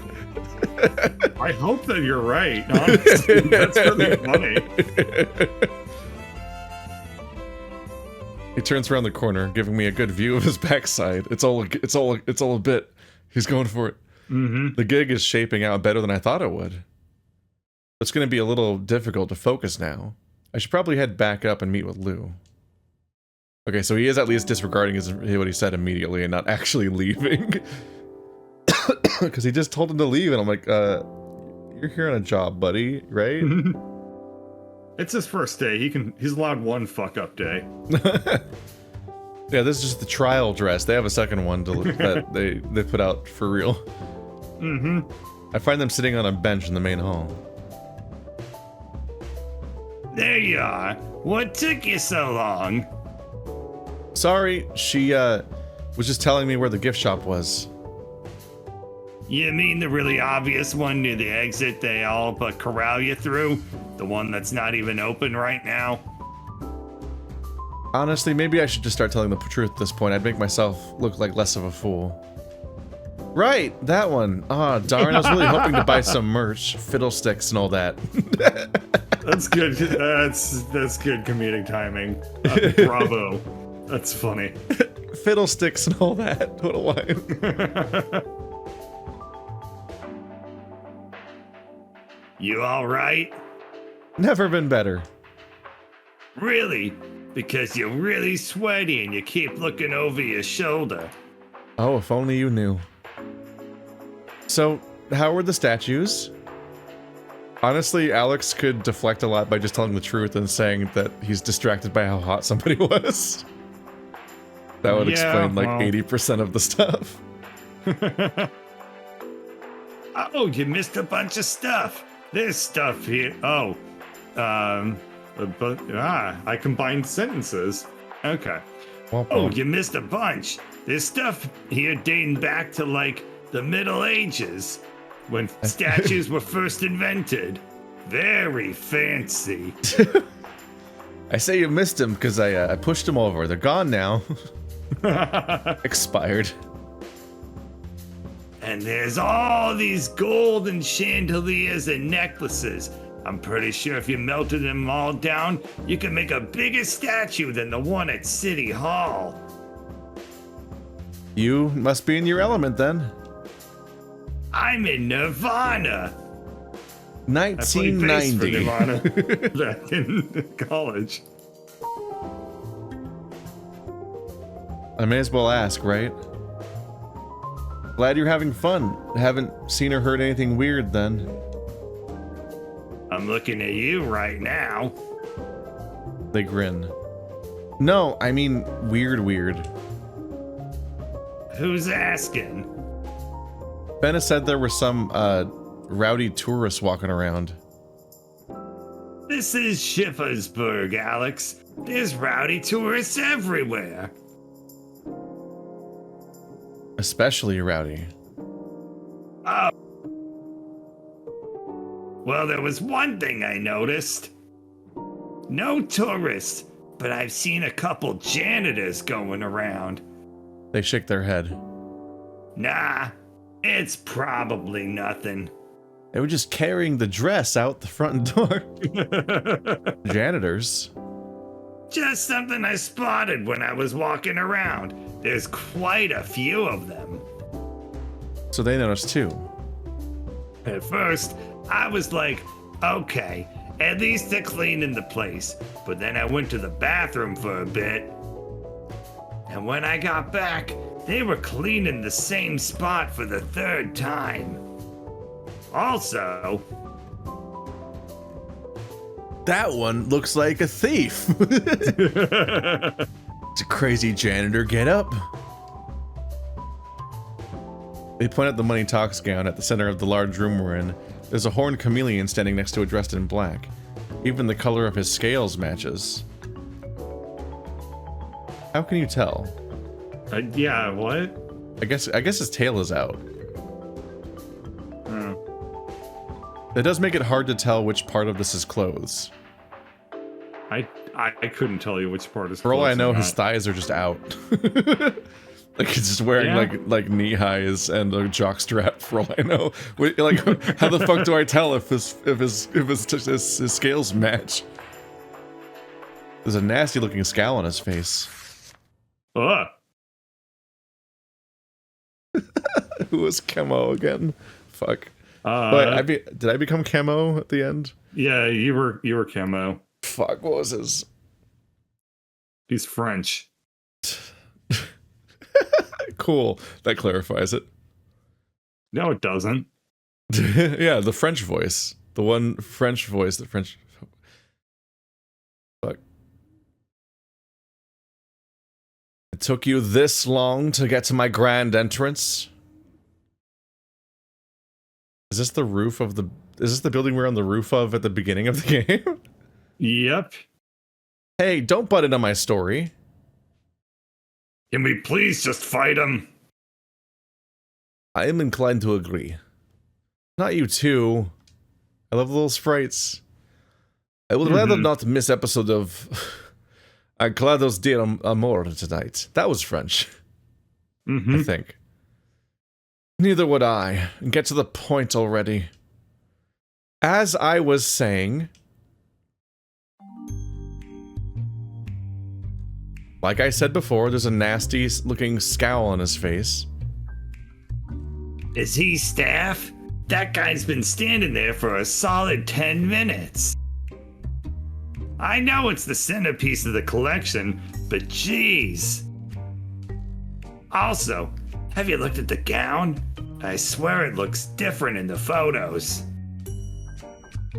I hope that you're right. Honestly, that's really funny. He turns around the corner, giving me a good view of his backside. It's all a bit. He's going for it. The gig is shaping out better than I thought it would. It's going to be a little difficult to focus now. I should probably head back up and meet with Lou. Okay, so he is at least disregarding what he said immediately and not actually leaving. Because he just told him to leave, and I'm like, you're here on a job, buddy, right? It's his first day. He's allowed one fuck up day. Yeah, this is just the trial dress. They have a second one that they put out for real. I find them sitting on a bench in the main hall. There you are. What took you so long? Sorry, she was just telling me where the gift shop was. You mean the really obvious one near the exit they all but corral you through? The one that's not even open right now? Honestly, maybe I should just start telling the truth at this point. I'd make myself look like less of a fool. Right, that one. Ah, darn, I was really hoping to buy some merch, fiddlesticks and all that. That's good. That's good comedic timing. Bravo. That's funny. Fiddlesticks and all that. What a line. You all right? Never been better. Really? Because you're really sweaty and you keep looking over your shoulder. Oh, if only you knew. So, how were the statues? Honestly, Alex could deflect a lot by just telling the truth and saying that he's distracted by how hot somebody was. That would explain like 80% of the stuff. Oh, you missed a bunch of stuff. There's stuff here. Oh, I combined sentences. Okay. Oh, you missed a bunch. There's stuff here dating back to like the Middle Ages, when statues were first invented. Very fancy. I say you missed them because I pushed them over. They're gone now. Expired. And there's all these golden chandeliers and necklaces. I'm pretty sure if you melted them all down, you could make a bigger statue than the one at City Hall. You must be in your element then. I'm in Nirvana. 1990. I played bass for Nirvana back in college. I may as well ask, right? Glad you're having fun. Haven't seen or heard anything weird then. I'm looking at you right now. They grin. No, I mean weird. Who's asking? Benna said there were some rowdy tourists walking around. This is Schippersburg, Alex. There's rowdy tourists everywhere. Especially rowdy. Oh. Well, there was one thing I noticed. No tourists, but I've seen a couple janitors going around. They shake their head. Nah, It's probably nothing. They were just carrying the dress out the front door. Janitors. Just something I spotted when I was walking around. There's quite a few of them. So they noticed too. At first, I was like, okay, at least they're cleaning the place. But then I went to the bathroom for a bit. And when I got back, they were cleaning the same spot for the third time. Also, that one looks like a thief. It's a crazy janitor get up. They point out the money talks gown at the center of the large room we're in. There's a horned chameleon standing next to it dressed in black. Even the color of his scales matches. How can you tell? Yeah, what? I guess his tail is out. That does make it hard to tell which part of this is clothes. I couldn't tell you which part is. For all I know, his thighs are just out. Like he's just wearing like knee highs and a jock strap. For all I know, like how the fuck do I tell if his scales match? There's a nasty looking scowl on his face. Ugh. Who was Chemo again? Fuck. But did I become Chemo at the end? Yeah, you were Chemo. Fuck, what was his? He's French. Cool. That clarifies it. No, it doesn't. Yeah, the French voice. The one French voice, the French. Fuck. It took you this long to get to my grand entrance? Is this the roof of the... Is this the building we're on the roof of at the beginning of the game? Yep. Hey, don't butt into my story. can we please just fight him? I am inclined to agree. Not you too. I love the little sprites. I would rather not miss episode of Anclados de Amor tonight. That was French. I think. Neither would I. Get to the point already. As I was saying, like I said before, there's a nasty looking scowl on his face. Is he staff? That guy's been standing there for a solid 10 minutes. I know it's the centerpiece of the collection, but geez. Also, have you looked at the gown? I swear it looks different in the photos.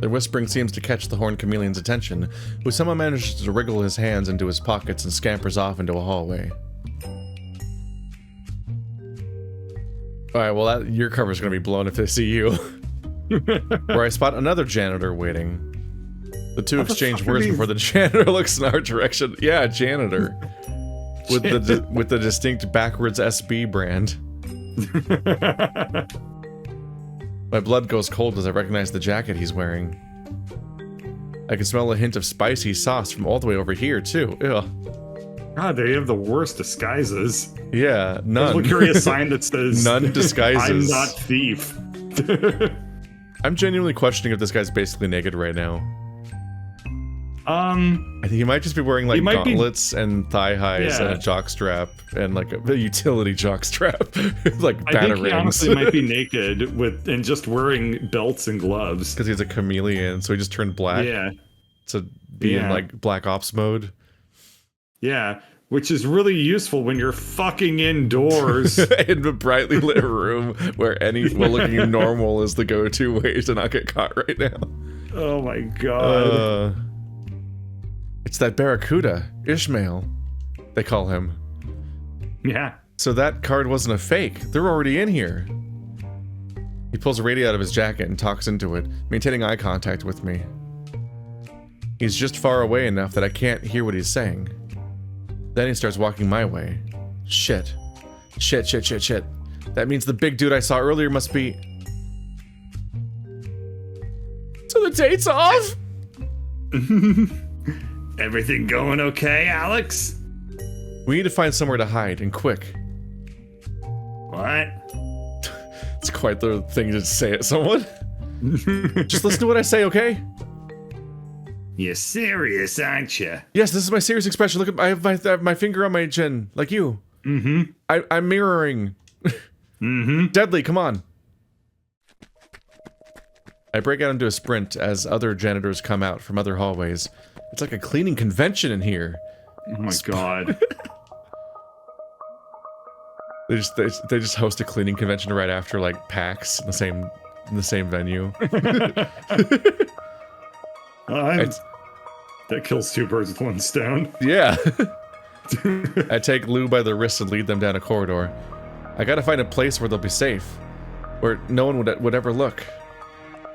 Their whispering seems to catch the horned chameleon's attention, who somehow manages to wriggle his hands into his pockets and scampers off into a hallway. Alright, well your cover's gonna be blown if they see you. Where I spot another janitor waiting. The two exchange words before the janitor looks in our direction. Yeah, janitor. With the distinct backwards SB brand. My blood goes cold as I recognize the jacket he's wearing. I can smell a hint of spicy sauce from all the way over here, too. Ugh. God, they have the worst disguises. Yeah, none. Look, carry a sign that says, none disguises. I'm not thief. I'm genuinely questioning if this guy's basically naked right now. I think he might just be wearing like gauntlets and thigh highs and a jockstrap and like a utility jockstrap, like batarangs. I think he honestly might be naked and just wearing belts and gloves. Because he's a chameleon, so he just turned black. Yeah. To be in like Black Ops mode. Yeah, which is really useful when you're fucking indoors in a brightly lit room where any looking normal is the go-to way to not get caught right now. Oh my god. It's that Barracuda, Ishmael, they call him. Yeah. So that card wasn't a fake. They're already in here. He pulls a radio out of his jacket and talks into it, maintaining eye contact with me. He's just far away enough that I can't hear what he's saying. Then he starts walking my way. Shit. Shit. That means the big dude I saw earlier must be... So the date's off? Everything going okay, Alex? We need to find somewhere to hide, and quick. What? It's quite the thing to say at someone. Just listen to what I say, okay? You're serious, aren't you? Yes, this is my serious expression. Look at I have my finger on my chin, like you. Mm-hmm. I'm mirroring. Mm-hmm. Deadly, come on. I break out into a sprint as other janitors come out from other hallways. It's like a cleaning convention in here. Oh my god. They just host a cleaning convention right after like PAX in the same venue. That kills two birds with one stone. Yeah. I take Lou by the wrist and lead them down a corridor. I gotta find a place where they'll be safe, where no one would ever look.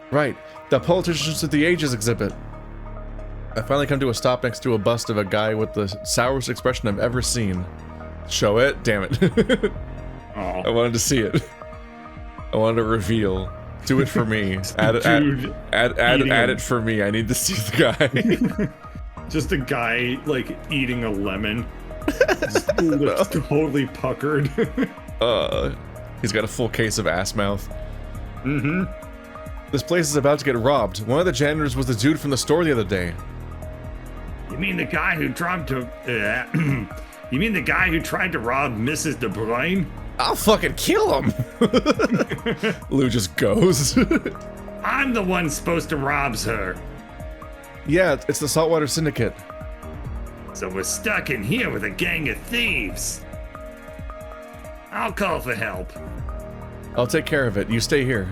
Right, the Politicians of the Ages exhibit. I finally come to a stop next to a bust of a guy with the sourest expression I've ever seen. Show it? Damn it. I wanted to see it. I wanted to reveal. Do it for me. Add it for me. I need to see the guy. Just a guy, like, eating a lemon. Just totally puckered. He's got a full case of ass mouth. Mm-hmm. This place is about to get robbed. One of the janitors was the dude from the store the other day. You mean the guy who tried to... you mean the guy who tried to rob Mrs. De Bruyne? I'll fucking kill him! Lou just goes. I'm the one supposed to rob her. Yeah, it's the Saltwater Syndicate. So we're stuck in here with a gang of thieves. I'll call for help. I'll take care of it. You stay here.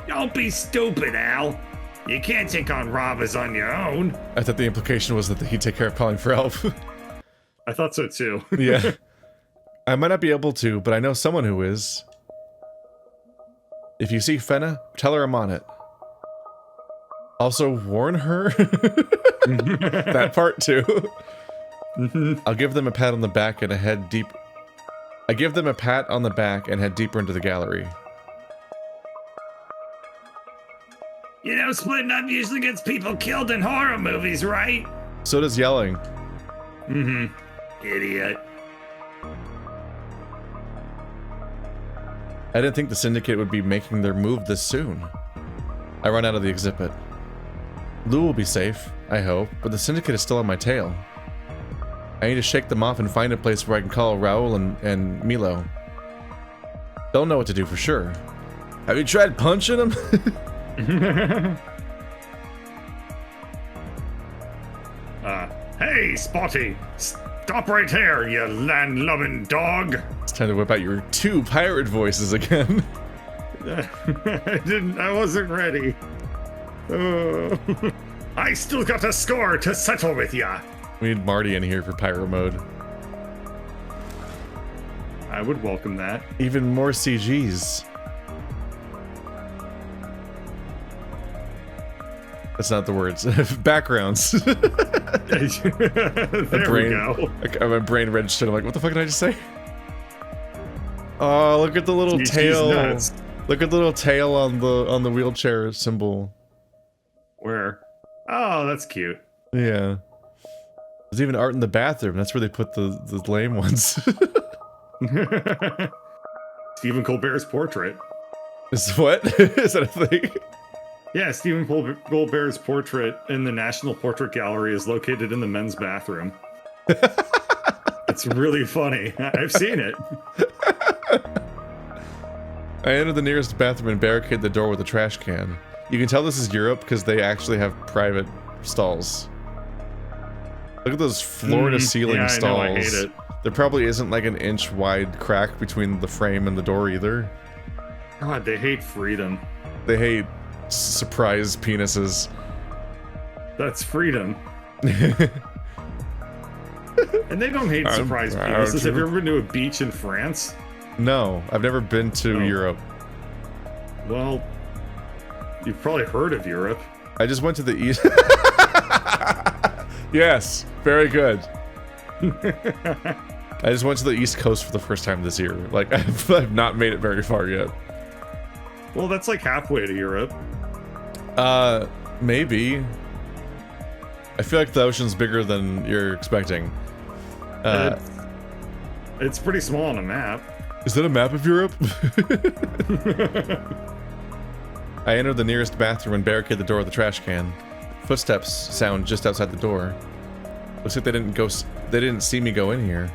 Don't be stupid, Al. You can't take on robbers on your own. I thought the implication was that he'd take care of calling for help. I thought so too. Yeah. I might not be able to, but I know someone who is. If you see Fenna, tell her I'm on it. Also, warn her. That part too. I'll give them a pat on the back and head deep. I give them a pat on the back and head deeper into the gallery. You know, splitting up usually gets people killed in horror movies, right? So does yelling. Mm-hmm. Idiot. I didn't think the Syndicate would be making their move this soon. I run out of the exhibit. Lou will be safe, I hope, but the Syndicate is still on my tail. I need to shake them off and find a place where I can call Raul and Milo. They'll know what to do for sure. Have you tried punching them? Hey, Spotty! Stop right here, you land-loving dog! It's time to whip out your two pirate voices again. I wasn't ready. I still got a score to settle with ya! We need Marty in here for pyro mode. I would welcome that. Even more CGs. That's not the words. Backgrounds. There we go. My brain registered. I'm like, what the fuck did I just say? Oh, look at the little tail. Look at the little tail on the wheelchair symbol. Where? Oh, that's cute. Yeah. There's even art in the bathroom. That's where they put the lame ones. Stephen Colbert's portrait. Is what? Is that a thing? Yeah, Stephen Colbert's portrait in the National Portrait Gallery is located in the men's bathroom. It's really funny. I've seen it. I enter the nearest bathroom and barricade the door with a trash can. You can tell this is Europe because they actually have private stalls. Look at those floor-to-ceiling stalls. I know, I hate it. There probably isn't like an inch-wide crack between the frame and the door either. God, they hate freedom. They hate surprise penises. That's freedom. And they don't hate surprise penises. Have you ever been to a beach in France? No, I've never been to Europe. Well, you've probably heard of Europe. I just went to the east. Yes, very good. I just went to the East Coast for the first time this year. Like, I've not made it very far yet. Well, that's like halfway to Europe. Maybe. I feel like the ocean's bigger than you're expecting. It's pretty small on a map. Is that a map of Europe? I entered the nearest bathroom and barricaded the door with the trash can. Footsteps sound just outside the door. Looks like they didn't see me go in here.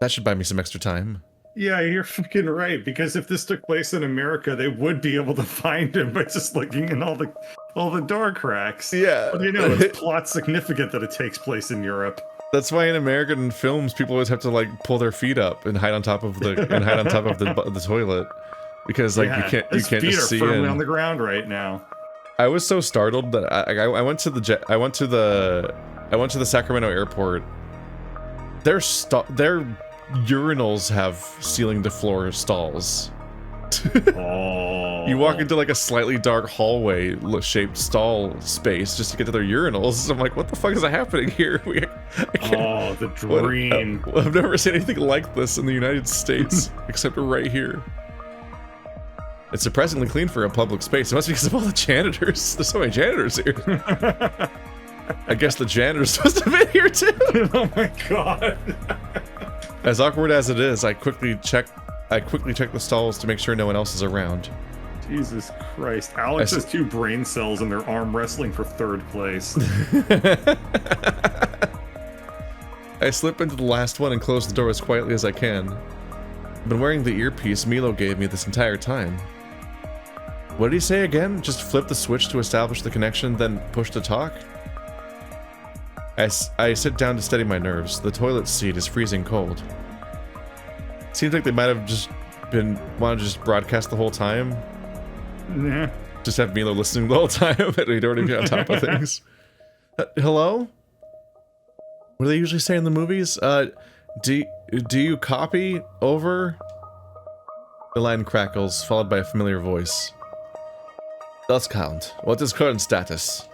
That should buy me some extra time. Yeah, you're fucking right. Because if this took place in America, they would be able to find him by just looking in all the door cracks. Yeah. But you know, it's plot significant that it takes place in Europe. That's why in American films, people always have to like pull their feet up and hide on top of the toilet, because like you can't his feet just are see firmly in. On the ground right now. I was so startled that I went to the Sacramento airport. Their urinals have ceiling to floor stalls. Oh. You walk into like a slightly dark hallway shaped stall space just to get to their urinals. I'm like, what the fuck is happening here? Oh, the dream. I've never seen anything like this in the United States, except right here. It's surprisingly clean for a public space. It must be because of all the janitors. There's so many janitors here. I guess the janitors must have been here too. Oh my god. As awkward as it is, I quickly check the stalls to make sure no one else is around. Jesus Christ. Alex has 2 brain cells and they're arm wrestling for 3rd place. I slip into the last one and close the door as quietly as I can. I've been wearing the earpiece Milo gave me this entire time. What did he say again? Just flip the switch to establish the connection, then push to talk? I sit down to steady my nerves. The toilet seat is freezing cold. Seems like they might have just wanted to just broadcast the whole time. Nah. Just have Milo listening the whole time, and he'd already be on top of things. Hello? What do they usually say in the movies? Do you copy? Over? The line crackles, followed by a familiar voice. Does count. What is current status?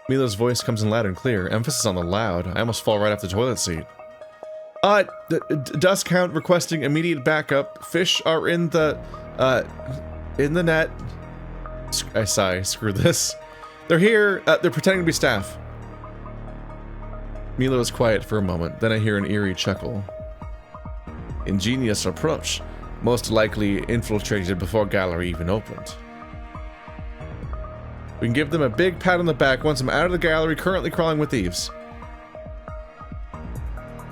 Milo's voice comes in loud and clear, emphasis on the loud. I almost fall right off the toilet seat. Does count, requesting immediate backup. Fish are in the net. I sigh, screw this. They're here, they're pretending to be staff. Milo is quiet for a moment, then I hear an eerie chuckle. Ingenious approach. Most likely infiltrated before gallery even opened. We can give them a big pat on the back once I'm out of the gallery, currently crawling with thieves.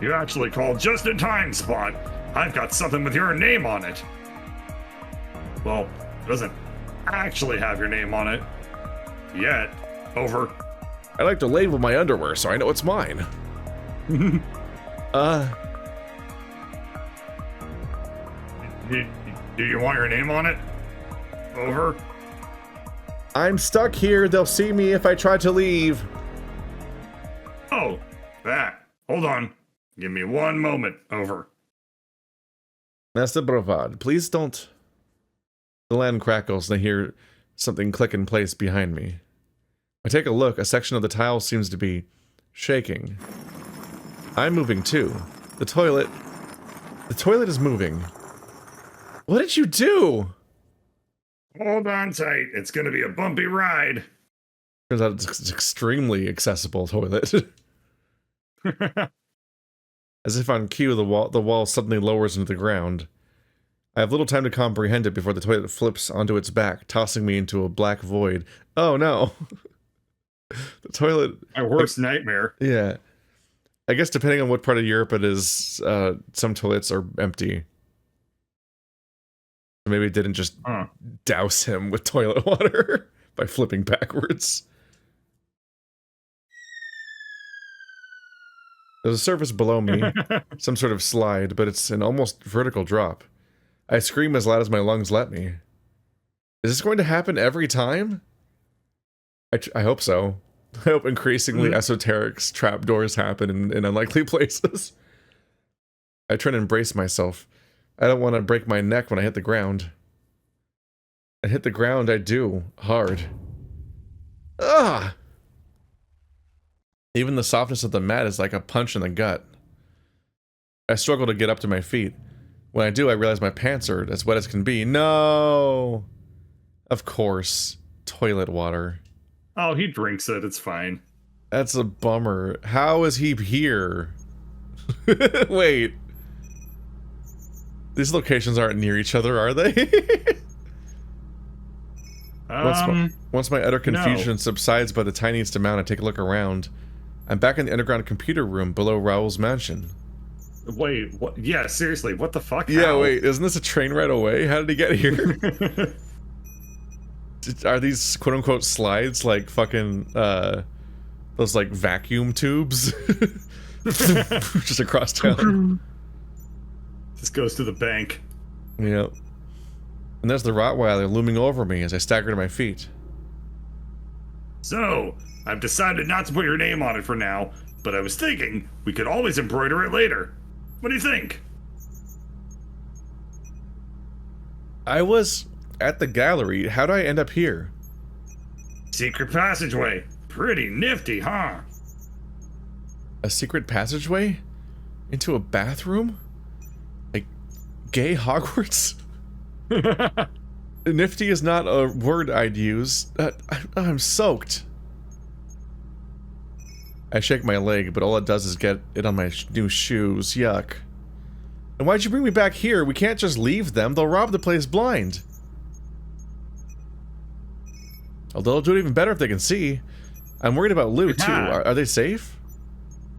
You actually called just in time, Spot. I've got something with your name on it. Well, it doesn't actually have your name on it. Yet. Over. I like to label my underwear so I know it's mine. Do you want your name on it? Over. I'm stuck here. They'll see me if I try to leave. Oh, that. Hold on. Give me one moment. Over. Master Bravard, please don't. The land crackles and I hear something click in place behind me. I take a look. A section of the tile seems to be shaking. I'm moving too. The toilet is moving. What did you do? Hold on tight. It's gonna be a bumpy ride. Turns out it's an extremely accessible toilet. As if on cue, the wall suddenly lowers into the ground. I have little time to comprehend it before the toilet flips onto its back, tossing me into a black void. Oh no. The toilet... My worst nightmare. Yeah. I guess depending on what part of Europe it is, some toilets are empty. Maybe it didn't just douse him with toilet water by flipping backwards. There's a surface below me, some sort of slide, but it's an almost vertical drop. I scream as loud as my lungs let me. Is this going to happen every time? I hope so. I hope increasingly esoteric trapdoors happen in unlikely places. I try to embrace myself. I don't want to break my neck when I hit the ground. I hit the ground, I do. Hard. Ugh! Even the softness of the mat is like a punch in the gut. I struggle to get up to my feet. When I do, I realize my pants are as wet as can be. No! Of course. Toilet water. Oh, he drinks it. It's fine. That's a bummer. How is he here? Wait. These locations aren't near each other, are they? Once my utter confusion subsides by the tiniest amount, I take a look around. I'm back in the underground computer room below Raoul's mansion. Wait, what? Yeah, seriously, what the fuck? Yeah, How? wait, isn't this a train right away? How did he get here? Are these quote-unquote slides like fucking, those like vacuum tubes? Just across town. This goes to the bank. Yep. And there's the Rottweiler looming over me as I stagger to my feet. So, I've decided not to put your name on it for now, but I was thinking we could always embroider it later. What do you think? I was at the gallery. How do I end up here? Secret passageway. Pretty nifty, huh? A secret passageway? Into a bathroom? Like, gay Hogwarts? Nifty is not a word I'd use. I'm soaked. I shake my leg, but all it does is get it on my new shoes. Yuck. And why'd you bring me back here? We can't just leave them. They'll rob the place blind. Although they'll do it even better if they can see. I'm worried about Lou, too. Are they safe?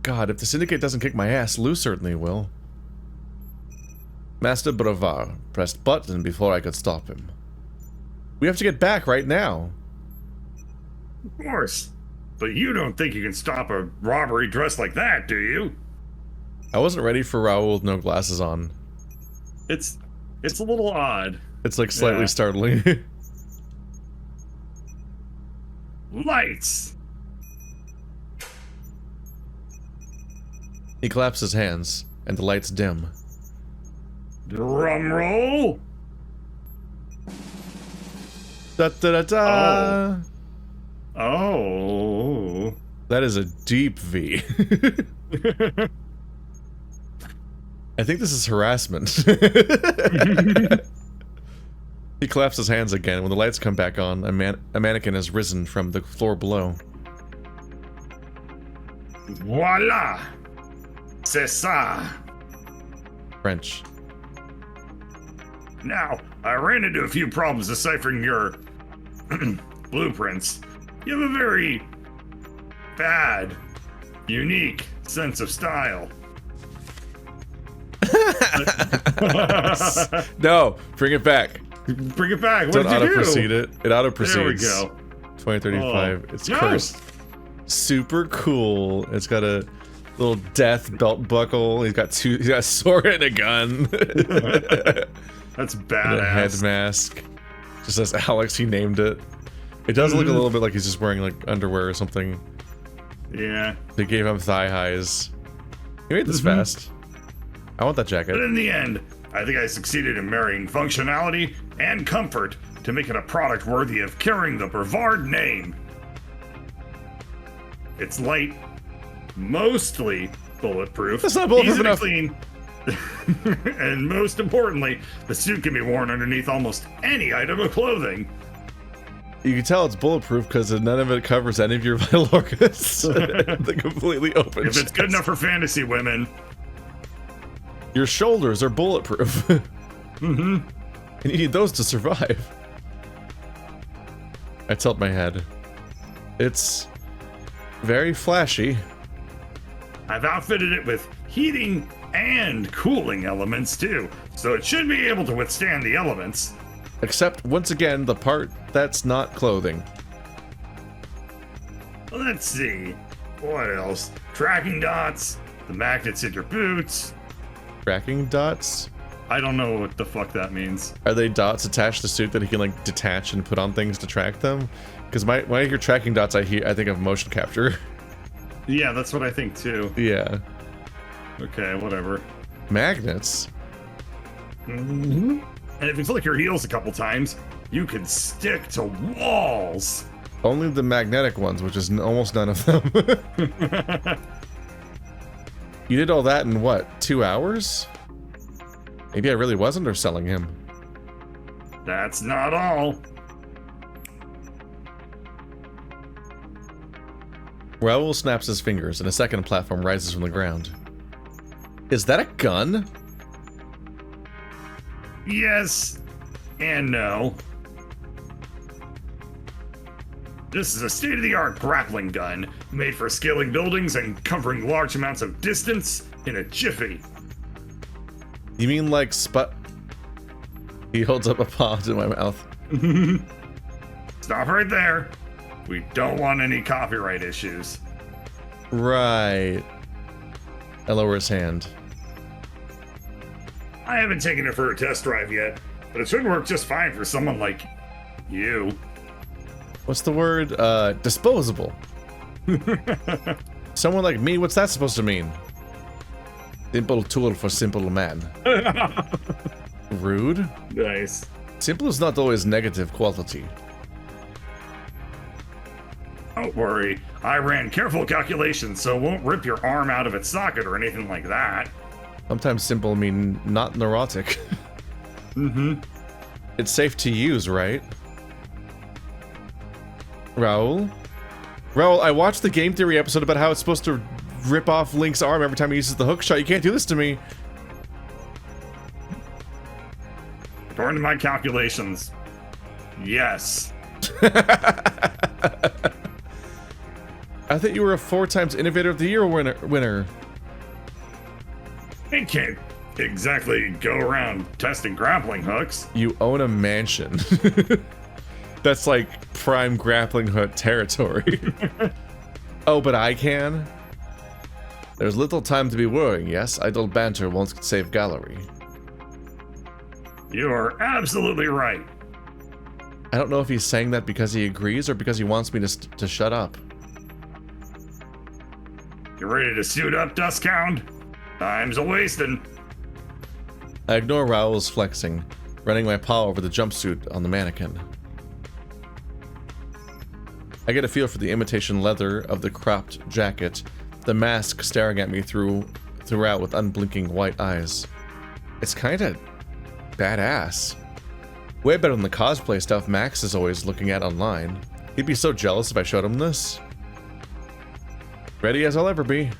God, if the syndicate doesn't kick my ass, Lou certainly will. Master Brevard pressed button before I could stop him. We have to get back right now. Of course. But you don't think you can stop a robbery dressed like that, do you? I wasn't ready for Raoul with no glasses on. It's a little odd. It's like slightly startling. Lights! He claps his hands, and the lights dim. Drum roll! Da da da da! Oh. That is a deep V. I think this is harassment. He claps his hands again. When the lights come back on, a mannequin has risen from the floor below. Voila! C'est ça! French. Now, I ran into a few problems deciphering your blueprints. You have a very bad, unique sense of style. No, bring it back. Bring it back. What Don't did you do? auto-proceed it. It auto-proceeds. There we go. 2035. It's yes! cursed. Super cool. It's got a little death belt buckle. He's got a sword and a gun. That's And badass. a head mask. Just says Alex, he named it. It does look a little bit like he's just wearing like underwear or something. Yeah. They gave him thigh highs. He made this fast. I want that jacket. But in the end, I think I succeeded in marrying functionality and comfort to make it a product worthy of carrying the Brevard name. It's light, mostly bulletproof. That's not bulletproof easy to enough. clean. And most importantly, the suit can be worn underneath almost any item of clothing. You can tell it's bulletproof because none of it covers any of your vital organs. The completely open If it's good enough for fantasy women. Your shoulders are bulletproof. And you need those to survive. I tilt my head. It's very flashy. I've outfitted it with heating and cooling elements too, so it should be able to withstand the elements. Except, once again, the part that's not clothing. Let's see. What else? Tracking dots, the magnets in your boots. Tracking dots? I don't know what the fuck that means. Are they dots attached to the suit that he can, like, detach and put on things to track them? Because when I hear tracking dots, I think of motion capture. Yeah, that's what I think too. Yeah. Okay, whatever. Magnets? And if you flick your heels a couple times, you can stick to walls. Only the magnetic ones, which is almost none of them. You did all that in what, 2 hours? Maybe I really was underselling him. That's not all. Raoul snaps his fingers and a second platform rises from the ground. Is that a gun? Yes and no. This is a state-of-the-art grappling gun made for scaling buildings and covering large amounts of distance in a jiffy. You mean like He holds up a paw to my mouth. Stop right there. We don't want any copyright issues. Right. I lower his hand. I haven't taken it for a test drive yet, but it should work just fine for someone like you. What's the word? Disposable. Someone like me, what's that supposed to mean? Simple tool for simple man. Rude? Nice. Simple is not always negative quality. Don't worry, I ran careful calculations so it won't rip your arm out of its socket or anything like that. Sometimes simple mean not neurotic. Mm-hmm. It's safe to use, right? Raul? Raul, I watched the game theory episode about how it's supposed to rip off Link's arm every time he uses the hook shot. You can't do this to me. According to my calculations, yes. I thought you were a 4 times Innovator of the Year winner. I can't exactly go around testing grappling hooks. You own a mansion. That's like prime grappling hook territory. Oh, but I can? There's little time to be worrying, yes? Idle banter won't save gallery. You are absolutely right. I don't know if he's saying that because he agrees or because he wants me to shut up. You ready to suit up, Duskhound? Time's a-wasting. I ignore Raoul's flexing, running my paw over the jumpsuit on the mannequin. I get a feel for the imitation leather of the cropped jacket, the mask staring at me throughout with unblinking white eyes. It's kinda badass. Way better than the cosplay stuff Max is always looking at online. He'd be so jealous if I showed him this. Ready as I'll ever be.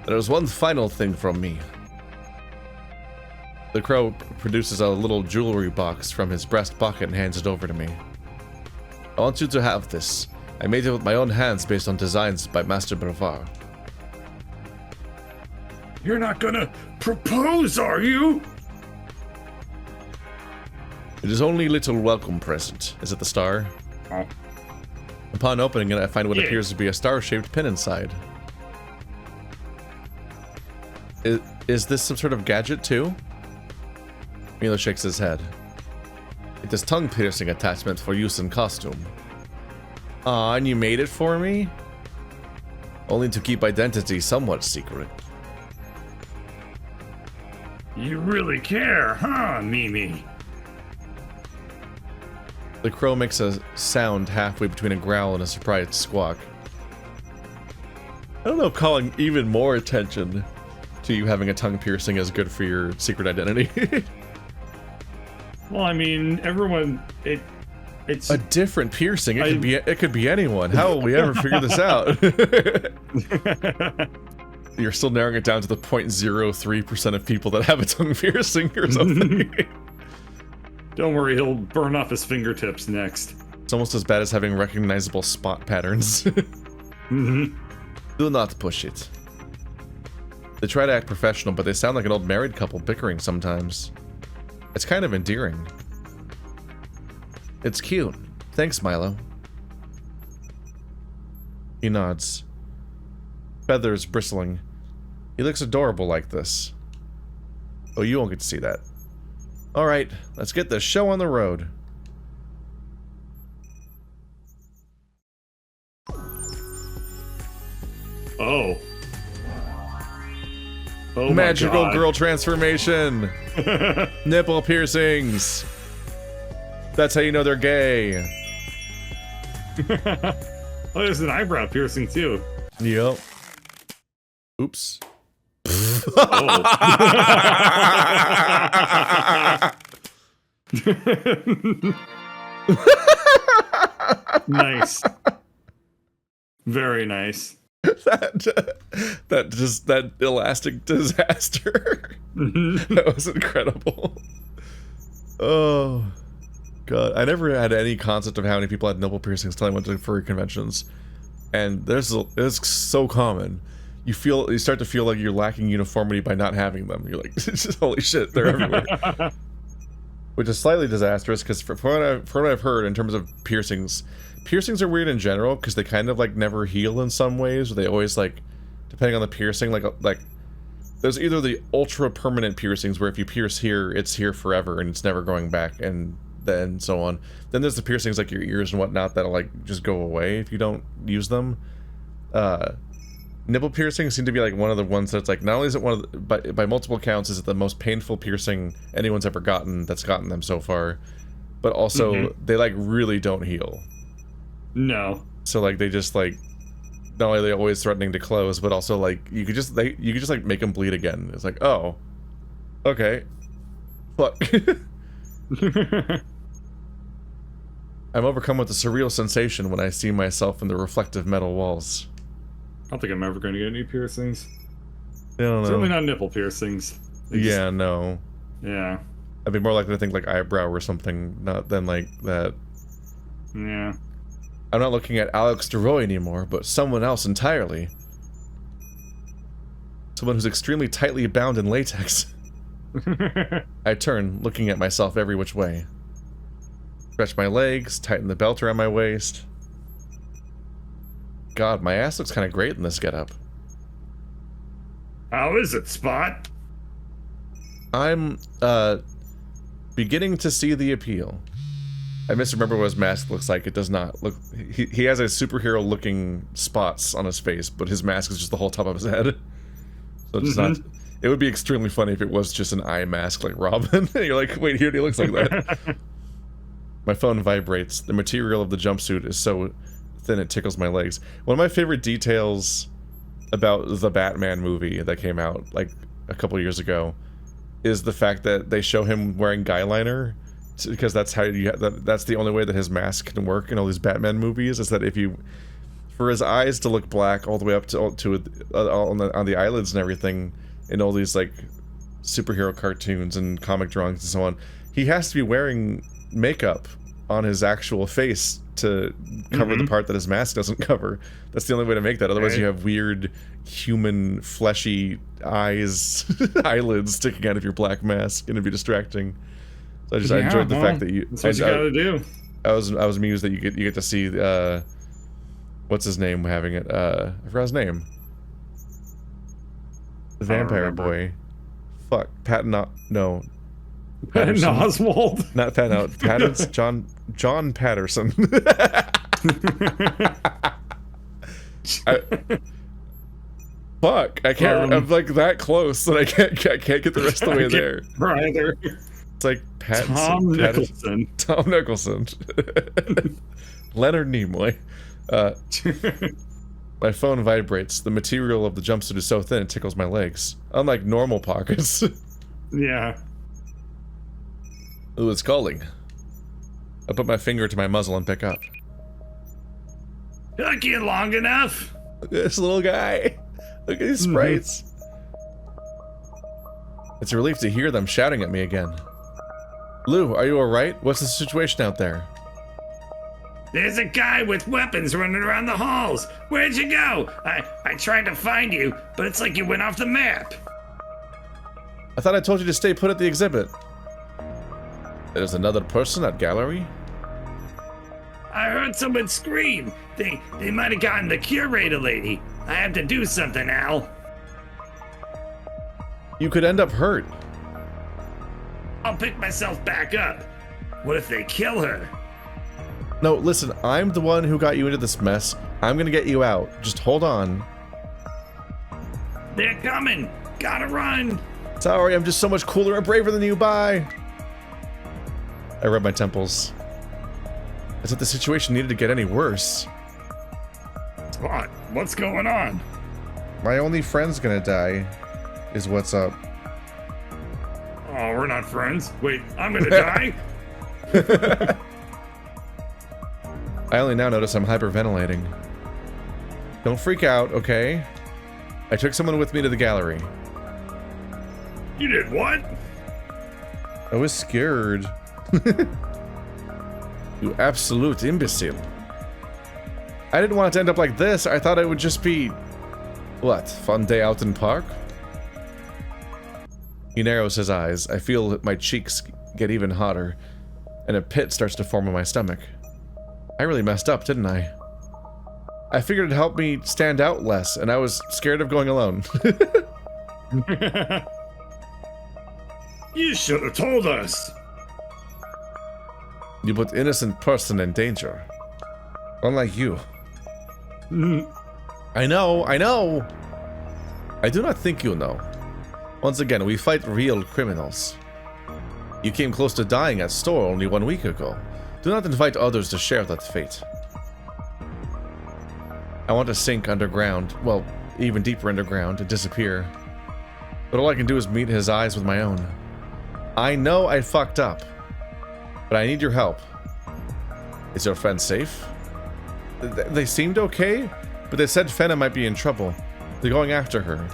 There's one final thing from me. The crow produces a little jewelry box from his breast pocket and hands it over to me. I want you to have this. I made it with my own hands based on designs by Master Brevard. You're not gonna propose, are you? It is only a little welcome present. Is it the star? Oh. Upon opening it, I find what appears to be a star-shaped pin inside. Is this some sort of gadget too? Milo shakes his head. It is tongue-piercing attachment for use in costume. Aw, and you made it for me? Only to keep identity somewhat secret. You really care, huh, Mimi? The crow makes a sound halfway between a growl and a surprised squawk. I don't know if calling even more attention to you having a tongue piercing is good for your secret identity. Well, I mean, everyone, it's a different piercing. It could be anyone. How will we ever figure this out? You're still narrowing it down to the 0.03% of people that have a tongue piercing or something. Don't worry, he'll burn off his fingertips next. It's almost as bad as having recognizable spot patterns. Mm-hmm. Do not push it. They try to act professional, but they sound like an old married couple bickering sometimes. It's kind of endearing. It's cute. Thanks, Milo. He nods. Feathers bristling. He looks adorable like this. Oh, you won't get to see that. Alright, let's get the show on the road. Oh. Oh, magical girl transformation! Nipple piercings! That's how you know they're gay. Oh, there's an eyebrow piercing too. Yep. Oops. Nice. Very nice. that elastic disaster. That was incredible. Oh god, I never had any concept of how many people had nipple piercings until I went to furry conventions, and it's so common. You start to feel like you're lacking uniformity by not having them. You're like, holy shit, they're everywhere. Which is slightly disastrous, because from what I've heard in terms of piercings are weird in general, because they kind of like never heal in some ways. Or they always like, depending on the piercing, like there's either the ultra permanent piercings where if you pierce here, it's here forever and it's never going back, and then so on. Then there's the piercings like your ears and whatnot that'll like just go away if you don't use them. Nipple piercings seem to be like one of the ones that's like, not only is it one of the, by multiple counts, is it the most painful piercing anyone's ever gotten that's gotten them so far, but also they like really don't heal. No. So like they just like, not only are they always threatening to close, but also like you could just like make them bleed again. It's like, oh, okay, fuck. I'm overcome with a surreal sensation when I see myself in the reflective metal walls. I don't think I'm ever going to get any piercings. I don't know. Certainly not nipple piercings. Yeah, no. Yeah. I'd be more likely to think like eyebrow or something, not than like that. Yeah. I'm not looking at Alex DeRoy anymore, but someone else entirely. Someone who's extremely tightly bound in latex. I turn, looking at myself every which way. Stretch my legs, tighten the belt around my waist. God, my ass looks kind of great in this getup. How is it, Spot? I'm, beginning to see the appeal. I misremember what his mask looks like. It does not look... He has a superhero-looking spots on his face, but his mask is just the whole top of his head. So it's not... It would be extremely funny if it was just an eye mask like Robin. You're like, wait, he already looks like that. My phone vibrates. The material of the jumpsuit is so thin it tickles my legs. One of my favorite details about the Batman movie that came out like a couple years ago is the fact that they show him wearing guy liner, because that's how that's the only way that his mask can work in all these Batman movies, is that if you, for his eyes to look black all the way up to on the eyelids and everything in all these like superhero cartoons and comic drawings and so on, he has to be wearing makeup on his actual face to cover the part that his mask doesn't cover. That's the only way to make that. Otherwise, you have weird human fleshy eyes, eyelids sticking out of your black mask, and it'd be distracting. So I enjoyed the fact that you. That's what you gotta do. I was amused that you get to see what's his name having it. I forgot his name. The vampire boy. Fuck, Patton Oswald. Not Patton. Patterson. John Patterson. Fuck! I can't. I'm like that close, and I can't get the rest of the way there. Either. It's like Tom Nicholson. Tom Nicholson. Leonard Nimoy. My phone vibrates. The material of the jumpsuit is so thin it tickles my legs. Unlike normal pockets. Yeah. Ooh, it's calling. I put my finger to my muzzle and pick up. Took you long enough? Look at this little guy. Look at these sprites. It's a relief to hear them shouting at me again. Lou, are you alright? What's the situation out there? There's a guy with weapons running around the halls. Where'd you go? I tried to find you, but it's like you went off the map. I thought I told you to stay put at the exhibit. There's another person at gallery? I heard someone scream. They might have gotten the curator lady. I have to do something, Al. You could end up hurt. I'll pick myself back up. What if they kill her? No, listen, I'm the one who got you into this mess. I'm gonna get you out. Just hold on. They're coming. Gotta run. Sorry, I'm just so much cooler and braver than you. Bye. I rub my temples. As if the situation needed to get any worse. What? What's going on? My only friend's gonna die, is what's up. Oh, we're not friends. Wait, I'm gonna die? I only now notice I'm hyperventilating. Don't freak out, okay? I took someone with me to the gallery. You did what? I was scared. You absolute imbecile. I didn't want it to end up like this. I thought it would just be... What, fun day out in park? He narrows his eyes. I feel my cheeks get even hotter, and a pit starts to form in my stomach. I really messed up, didn't I? I figured it'd help me stand out less, and I was scared of going alone. You should have told us. You put innocent person in danger. Unlike you. I know, I know! I do not think you know. Once again, we fight real criminals. You came close to dying at store only 1 week ago. Do not invite others to share that fate. I want to sink underground, well, even deeper underground, and disappear. But all I can do is meet his eyes with my own. I know I fucked up, but I need your help. Is your friend safe? They seemed okay, but they said Fenna might be in trouble. They're going after her.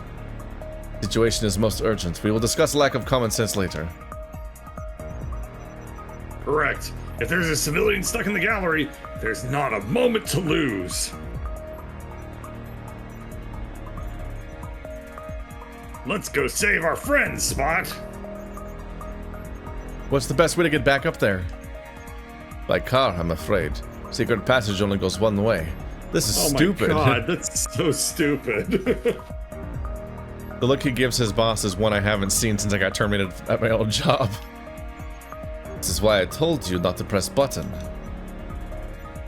Situation is most urgent. We will discuss lack of common sense later. Correct. If there's a civilian stuck in the gallery, there's not a moment to lose. Let's go save our friends, Spot. What's the best way to get back up there? By car, I'm afraid. Secret passage only goes one way. This is stupid. Oh my god, that's so stupid. The look he gives his boss is one I haven't seen since I got terminated at my old job. This is why I told you not to press button.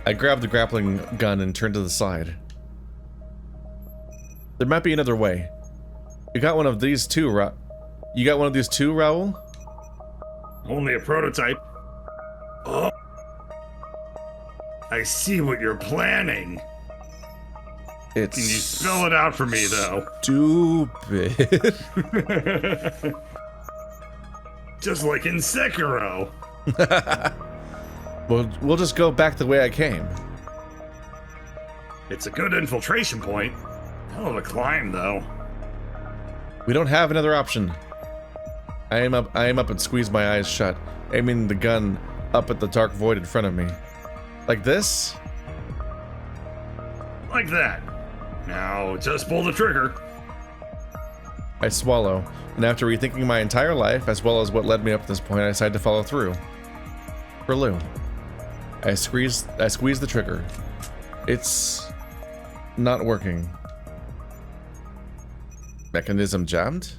I grabbed the grappling gun and turned to the side. There might be another way. You got one of these too, You got one of these too, Raoul? Only a prototype. Oh. I see what you're planning. It's Can you spell it out for me, though? Stupid. Just like in Sekiro. Well, we'll just go back the way I came. It's a good infiltration point. Hell of a climb, though. We don't have another option. I aim up and squeeze my eyes shut, aiming the gun up at the dark void in front of me. Like this? Like that. Now, just pull the trigger. I swallow, and after rethinking my entire life, as well as what led me up to this point, I decide to follow through. For Lou. I squeeze the trigger. It's not working. Mechanism jammed?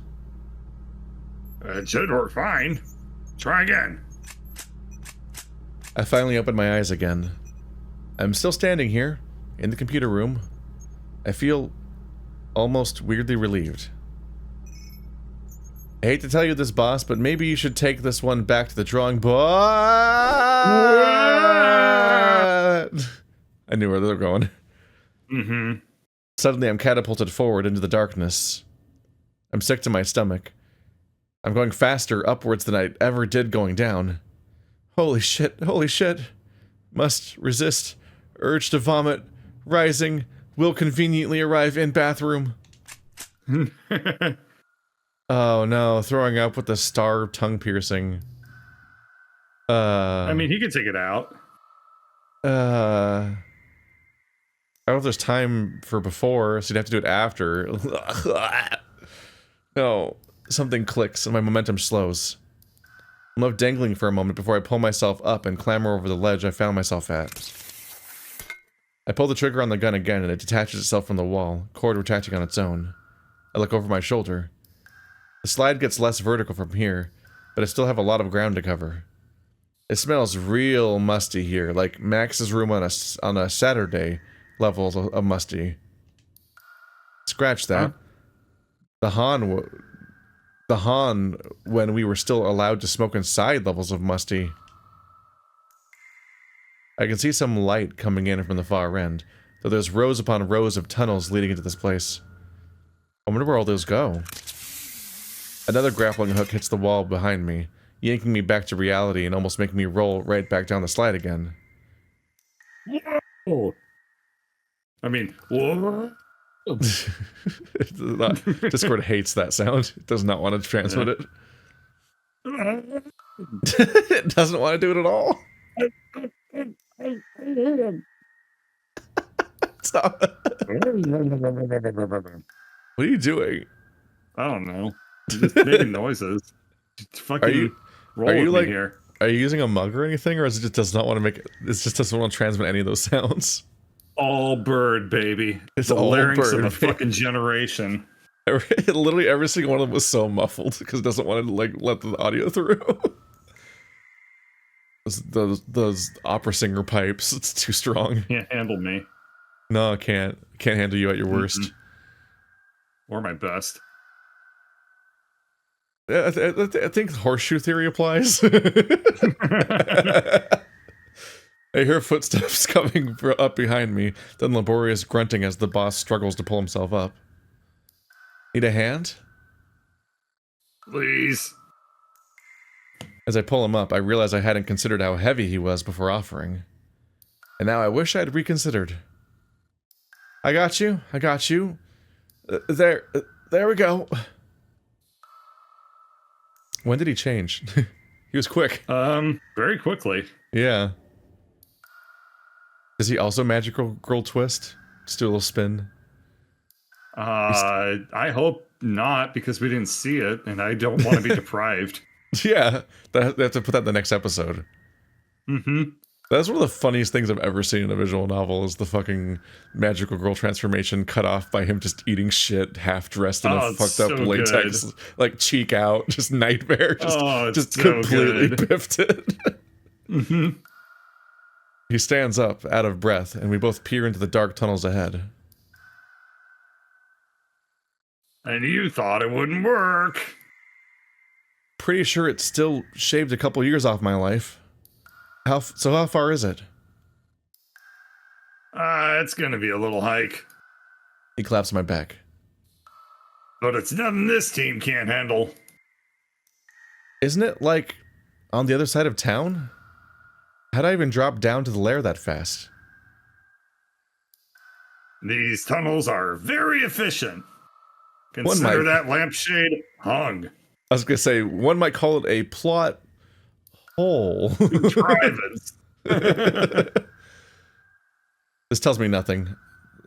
It should work fine. Try again. I finally open my eyes again. I'm still standing here, in the computer room. I feel almost weirdly relieved. I hate to tell you this, boss, but maybe you should take this one back to the drawing board. I knew where they were going. Mm-hmm. Suddenly, I'm catapulted forward into the darkness. I'm sick to my stomach. I'm going faster upwards than I ever did going down. Holy shit, holy shit. Must resist. Urge to vomit. Rising. Will conveniently arrive in bathroom. Oh no, throwing up with the star tongue piercing. I mean, he could take it out. I don't know if there's time for before, so you'd have to do it after. No, something clicks and my momentum slows. I'm left dangling for a moment before I pull myself up and clamber over the ledge I found myself at. I pull the trigger on the gun again and it detaches itself from the wall, cord retracting on its own. I look over my shoulder. The slide gets less vertical from here, but I still have a lot of ground to cover. It smells real musty here, like Max's room on a Saturday level of musty. Scratch that. Huh? The Han when we were still allowed to smoke inside levels of musty. I can see some light coming in from the far end, though there's rows upon rows of tunnels leading into this place. I wonder where all those go. Another grappling hook hits the wall behind me, yanking me back to reality and almost making me roll right back down the slide again. Oh. I mean, what? Discord hates that sound. It does not want to transmit it. It doesn't want to do it at all. Stop. What are you doing? I don't know. I'm just making noises. Just fucking roll are you with like me here. Are you using a mug or anything, or is it just does not want to make it? It just doesn't want to transmit any of those sounds. All bird, baby. It's the all larynx bird, of the baby. fucking generation. Literally every single one of them was so muffled because it doesn't want to like let the audio through. those opera singer pipes. It's too strong. Can't handle me. No, I can't. Can't handle you at your worst. Or my best. I think horseshoe theory applies. I hear footsteps coming up behind me, then laborious grunting as the boss struggles to pull himself up. Need a hand? Please. As I pull him up, I realize I hadn't considered how heavy he was before offering. And now I wish I'd reconsidered. I got you. I got you. There we go. When did he change? He was quick. Very quickly. Yeah. Is he also magical girl twist? Just do a little spin. I hope not, because we didn't see it, and I don't want to be deprived. Yeah, they have to put that in the next episode. That's one of the funniest things I've ever seen in a visual novel, is the fucking magical girl transformation cut off by him just eating shit, half dressed in a fucked up latex, like cheek out, just nightmare, just completely biffed it. He stands up, out of breath, and we both peer into the dark tunnels ahead. And you thought it wouldn't work. Pretty sure it still shaved a couple years off my life. How far is it? It's gonna be a little hike. He claps my back. But it's nothing this team can't handle. Isn't it, like, on the other side of town? How'd I even drop down to the lair that fast? These tunnels are very efficient. Consider that lampshade hung. I was gonna say, one might call it a plot hole. This tells me nothing.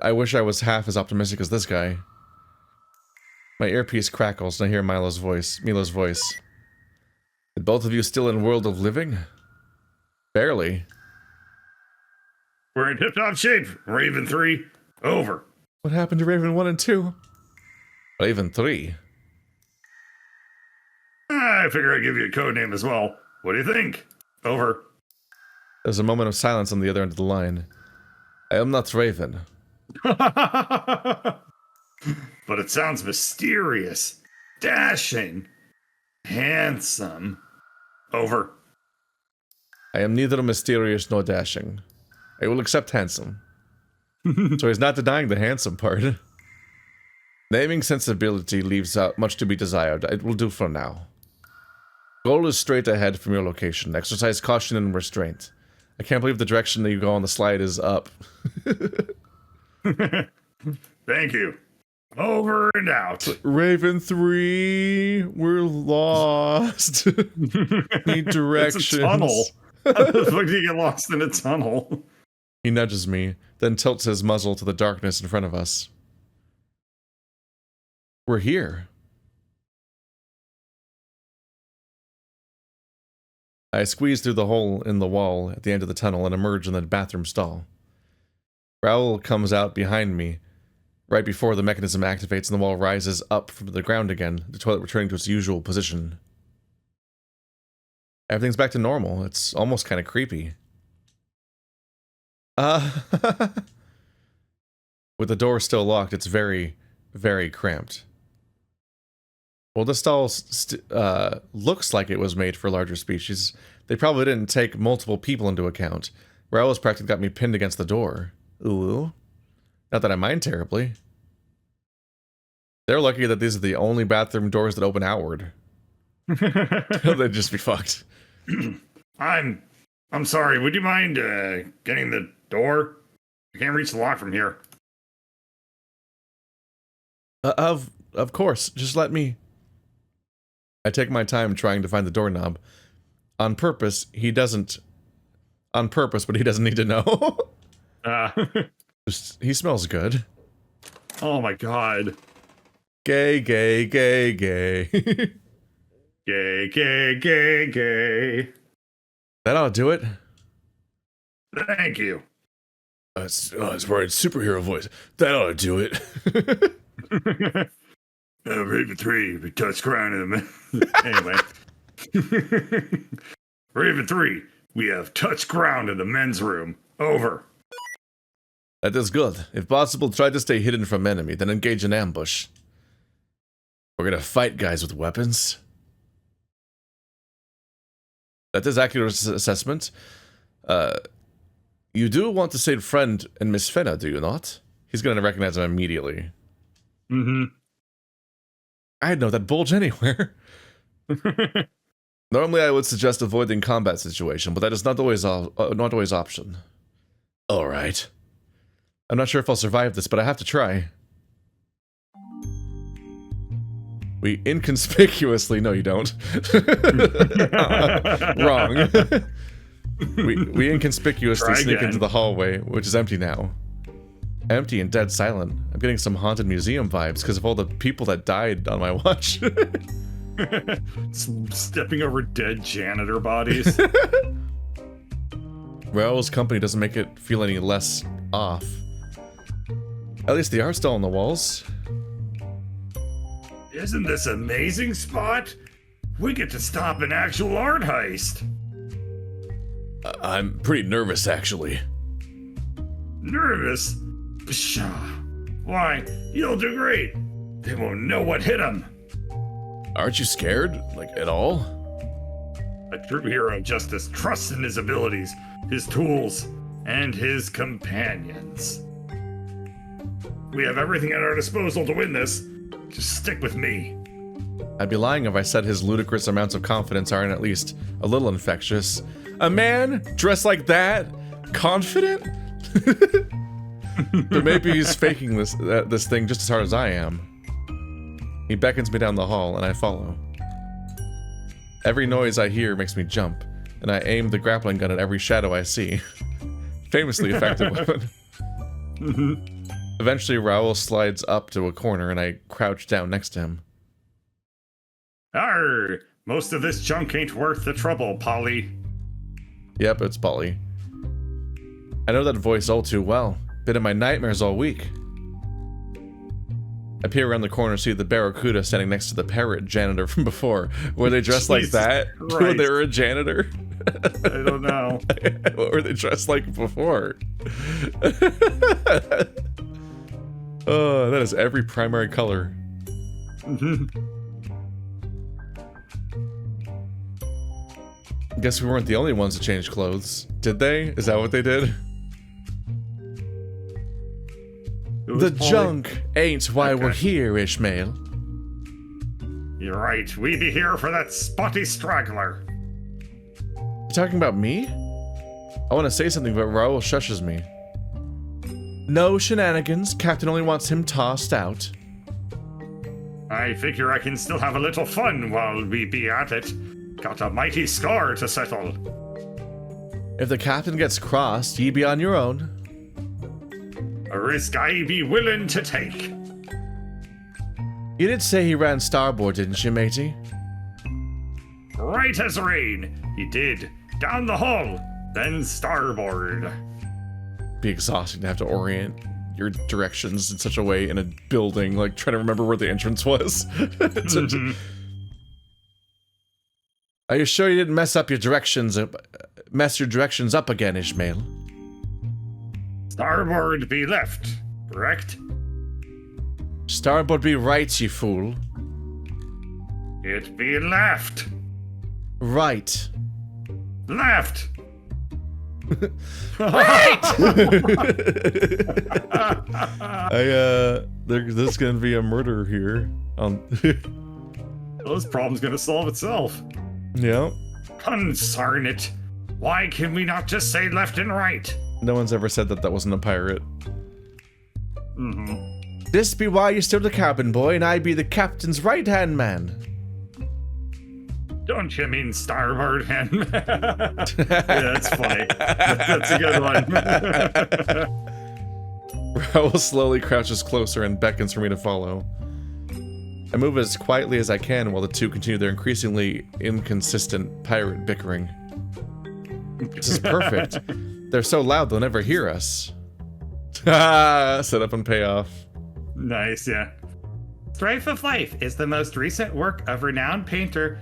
I wish I was half as optimistic as this guy. My earpiece crackles and I hear Milo's voice. Is both of you still in World of Living? Barely. We're in tip-top shape. Raven 3, over. What happened to Raven 1 and 2? Raven 3? I figure I'd give you a code name as well. What do you think? Over. There's a moment of silence on the other end of the line. I am not Raven. But it sounds mysterious, dashing, handsome. Over. I am neither mysterious nor dashing. I will accept handsome. So he's not denying the handsome part. Naming sensibility leaves out much to be desired. It will do for now. Goal is straight ahead from your location. Exercise caution and restraint. I can't believe the direction that you go on the slide is up. Thank you. Over and out. Raven 3, we're lost. Need directions. It's a tunnel. How the fuck do you get lost in a tunnel? He nudges me, then tilts his muzzle to the darkness in front of us. We're here. I squeeze through the hole in the wall at the end of the tunnel and emerge in the bathroom stall. Raoul comes out behind me, right before the mechanism activates and the wall rises up from the ground again, the toilet returning to its usual position. Everything's back to normal. It's almost kind of creepy. With the door still locked, it's very, very cramped. Well, this stall looks like it was made for larger species. They probably didn't take multiple people into account. Raoul's practically got me pinned against the door. Ooh. Not that I mind terribly. They're lucky that these are the only bathroom doors that open outward. They'd just be fucked. I'm sorry. Would you mind getting the door? I can't reach the lock from here. Of course. Just let me... I take my time trying to find the doorknob. On purpose, he doesn't... On purpose, but he doesn't need to know. He smells good. Oh my god. Gay, gay, gay, gay. Gay, gay, gay, gay. That ought to do it. Thank you. It's right, superhero voice. That ought to do it. Raven 3, we touch ground in the Anyway. Raven 3, we have touched ground in the men's room. Over. That is good. If possible, try to stay hidden from enemy, then engage in ambush. We're gonna fight guys with weapons. That is accurate assessment. You do want to save friend and Miss Fenna, do you not? He's gonna recognize him immediately. Mm-hmm. I'd know that bulge anywhere. Normally, I would suggest avoiding combat situation, but that is not always option. All right. I'm not sure if I'll survive this, but I have to try. We inconspicuously... No, you don't. Wrong. we inconspicuously sneak into the hallway, which is empty now. Empty and dead silent. I'm getting some haunted museum vibes because of all the people that died on my watch. Stepping over dead janitor bodies. Raoul's company doesn't make it feel any less off. At least the art's still on the walls. Isn't this an amazing spot? We get to stop an actual art heist. I'm pretty nervous, actually. Nervous? Pshaw. Why, you'll do great. They won't know what hit them. Aren't you scared? Like, at all? A true hero of justice trusts in his abilities, his tools, and his companions. We have everything at our disposal to win this. Just stick with me. I'd be lying if I said his ludicrous amounts of confidence aren't at least a little infectious. A man dressed like that? Confident? But maybe he's faking this thing just as hard as I am. He beckons me down the hall, and I follow. Every noise I hear makes me jump, and I aim the grappling gun at every shadow I see. Famously effective weapon. Eventually, Raoul slides up to a corner, and I crouch down next to him. Arr! Most of this junk ain't worth the trouble, Polly. Yep, it's Polly. I know that voice all too well. Been in my nightmares all week. I peer around the corner and see the Barracuda standing next to the parrot janitor from before. Were they dressed like that when they were a janitor? I don't know. What were they dressed like before? Oh, that is every primary color. Guess we weren't the only ones to change clothes. Did they? Is that what they did? The junk ain't why we're here, Ishmael. You're right. We be here for that spotty straggler. You talking about me? I want to say something, but Raoul shushes me. No shenanigans. Captain only wants him tossed out. I figure I can still have a little fun while we be at it. Got a mighty scar to settle. If the captain gets crossed, ye be on your own. A risk I be willing to take. You did say he ran starboard, didn't you, matey? Right as rain. He did. Down the hull, then starboard. Be exhausting to have to orient your directions in such a way in a building, like trying to remember where the entrance was. Are you sure you didn't mess your directions up again, Ishmael? Starboard be left, correct? Starboard be right, you fool. It be left. Right. Left. There's gonna be a murder here. Well, this problem's gonna solve itself. Yeah. Concern it. Why can we not just say left and right? No one's ever said that wasn't a pirate. This be why you're still the cabin boy, and I be the captain's right-hand man. Don't you mean starboard hand? Yeah, that's funny. That's a good one. Raoul slowly crouches closer and beckons for me to follow. I move as quietly as I can while the two continue their increasingly inconsistent pirate bickering. This is perfect. They're so loud they'll never hear us. Set up and pay off. Nice, yeah. Strife of Life is the most recent work of renowned painter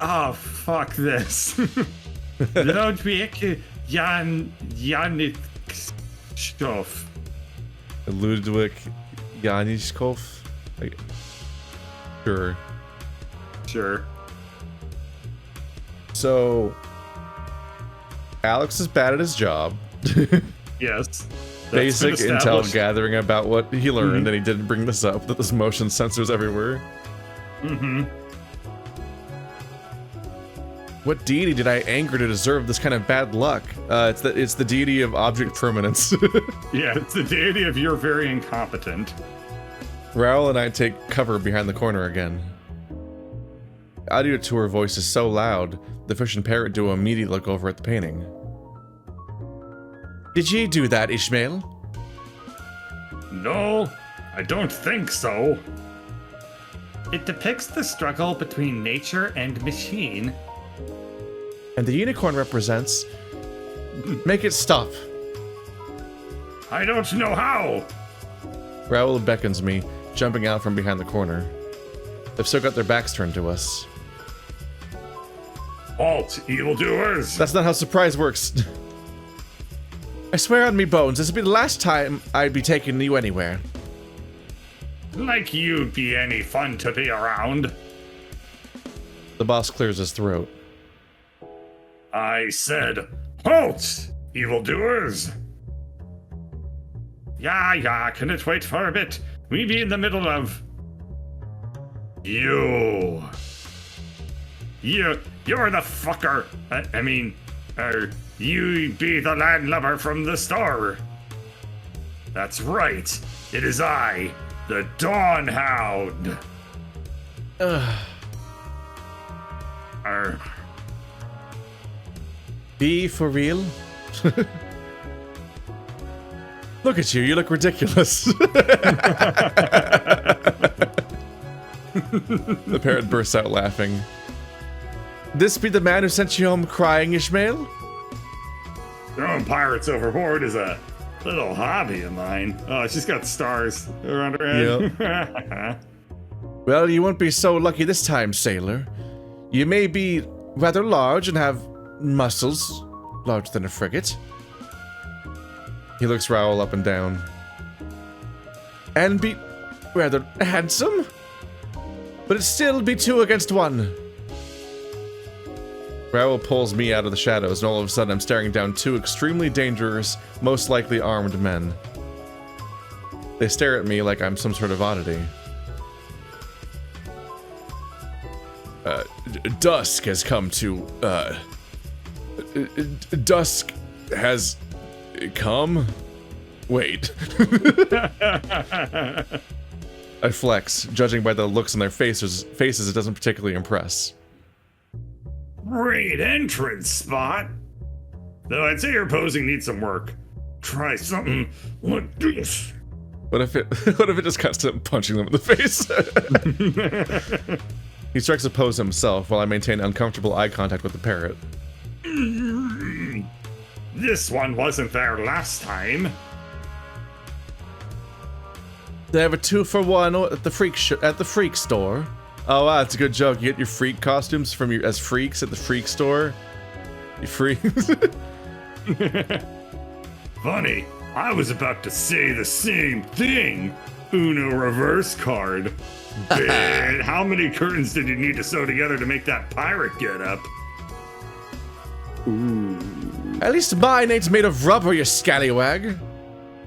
Oh, fuck this. Ludwig Janikov. Ludwig Janikov? Sure. Sure. So, Alex is bad at his job. Yes. Basic intel gathering about what he learned, and he didn't bring this up, that there's motion sensors everywhere. Mm-hmm. What deity did I anger to deserve this kind of bad luck? It's the deity of object permanence. Yeah, it's the deity of you're very incompetent. Raoul and I take cover behind the corner again. Audio to her voice is so loud, the fish and parrot duo immediately look over at the painting. Did ye do that, Ishmael? No, I don't think so. It depicts the struggle between nature and machine. And the unicorn represents... Make it stop. I don't know how. Raoul beckons me, jumping out from behind the corner. They've still got their backs turned to us. Halt, evildoers! That's not how surprise works. I swear on me bones, this will be the last time I'd be taking you anywhere. Like you'd be any fun to be around. The boss clears his throat. I said, halt, evildoers! Yeah, can it wait for a bit? We be in the middle of... You're the fucker. You be the landlubber from the store. That's right. It is I, the Dawn Hound. Be for real? Look at you look ridiculous. The parrot bursts out laughing. This be the man who sent you home crying, Ishmael? Throwing pirates overboard is a little hobby of mine. Oh, she's got stars around her head. Yep. Well, you won't be so lucky this time, sailor. You may be rather large and have muscles larger than a frigate. He looks Raoul up and down. And be rather handsome? But it'd still be 2 against 1. Raoul pulls me out of the shadows, and all of a sudden I'm staring down 2 extremely dangerous, most likely armed men. They stare at me like I'm some sort of oddity. Dusk has come to, dusk has come? Wait. I flex, judging by the looks on their faces it doesn't particularly impress. Great entrance spot. Though I'd say your posing needs some work. Try something like this. What if it just cuts to him punching them in the face? He strikes a pose himself while I maintain uncomfortable eye contact with the parrot. This one wasn't there last time. They have a 2-for-1 at the freak store. Oh wow, that's a good joke. You get your freak costumes from as freaks at the freak store. You freaks. Funny, I was about to say the same thing. Uno reverse card. Man, how many curtains did you need to sew together to make that pirate get up? Ooh. At least mine ain't made of rubber, you scallywag.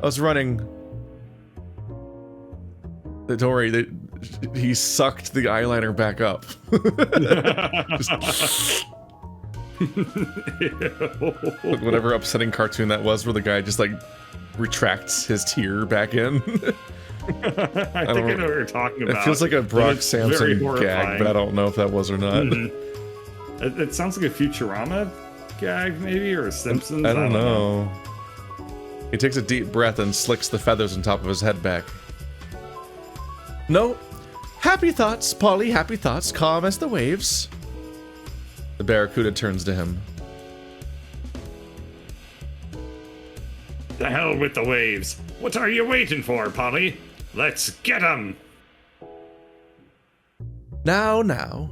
I was running. Don't worry, he sucked the eyeliner back up. Like whatever upsetting cartoon that was where the guy just like retracts his tear back in. I think I know what you're talking about. It feels like a Brock Samson gag, horrifying. but I don't know if that was or not. It sounds like a Futurama gag, maybe, or a Simpsons. I don't know. He takes a deep breath and slicks the feathers on top of his head back. No. Happy thoughts, Polly, happy thoughts, calm as the waves. The Barracuda turns to him. The hell with the waves. What are you waiting for, Polly? Let's get 'em. Now.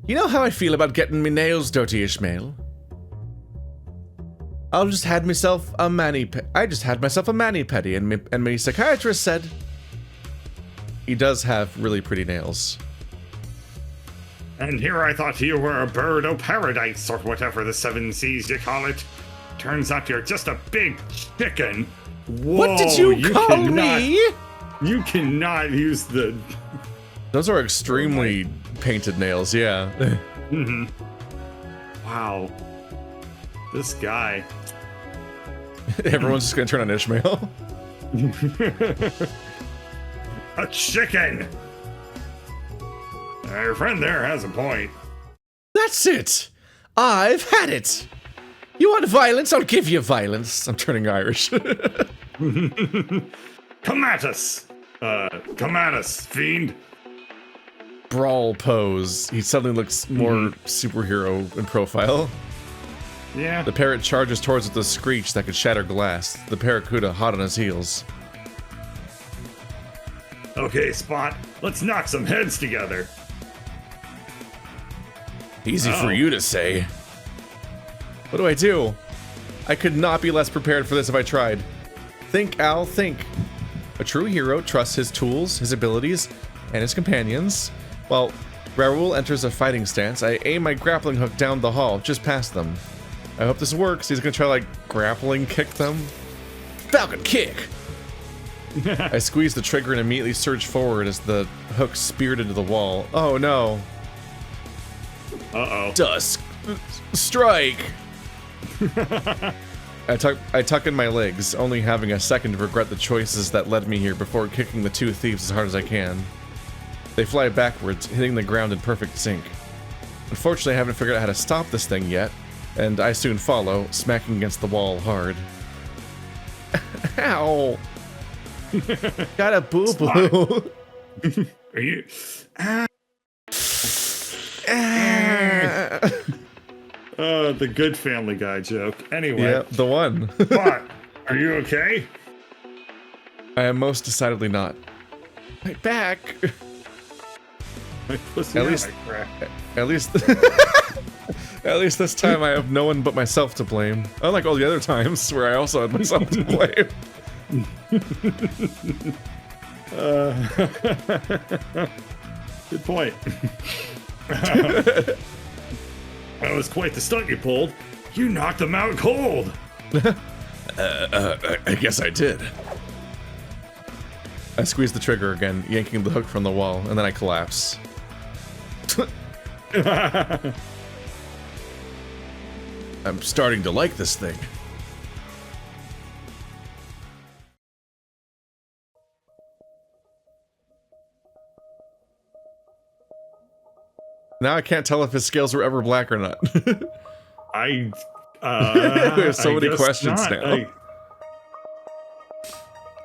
You know how I feel about getting me nails dirty, Ishmael? I just had myself a mani-pedi, and my psychiatrist said he does have really pretty nails. And here I thought you were a bird o' paradise, or whatever the seven seas you call it. Turns out you're just a big chicken. Whoa, What did you call me? You cannot use the... Those are extremely painted nails, yeah. Wow. This guy. Everyone's just gonna turn on Ishmael. A chicken! Your friend there has a point. That's it! I've had it! You want violence? I'll give you violence. I'm turning Irish. Come at us! Come at us, fiend! Brawl pose. He suddenly looks more superhero in profile. Yeah. The parrot charges towards it with a screech that could shatter glass. The Barracuda hot on his heels. Okay, Spot, let's knock some heads together. Easy for you to say. What do I do? I could not be less prepared for this if I tried. Think, Al, think. A true hero trusts his tools, his abilities, and his companions. While Raoul enters a fighting stance, I aim my grappling hook down the hall, just past them. I hope this works. He's gonna try, like, grappling kick them. Falcon kick! I squeeze the trigger and immediately surge forward as the hook speared into the wall. Oh no. Uh-oh. Dusk. Strike! I tuck in my legs, only having a second to regret the choices that led me here before kicking the two thieves as hard as I can. They fly backwards, hitting the ground in perfect sync. Unfortunately, I haven't figured out how to stop this thing yet, and I soon follow, smacking against the wall hard. Ow! Got a boo-boo! Are you... The good Family Guy joke. Anyway. Yeah, the one. Spot, are you okay? I am most decidedly not. My back! My pussy At and least- my crack. At least... At least this time I have no one but myself to blame. Unlike all the other times where I also had myself to blame. Good point. That was quite the stunt you pulled. You knocked him out cold. I guess I did. I squeeze the trigger again, yanking the hook from the wall, and then I collapse. I'm starting to like this thing. Now I can't tell if his scales were ever black or not. I There's so I many guess questions not. now.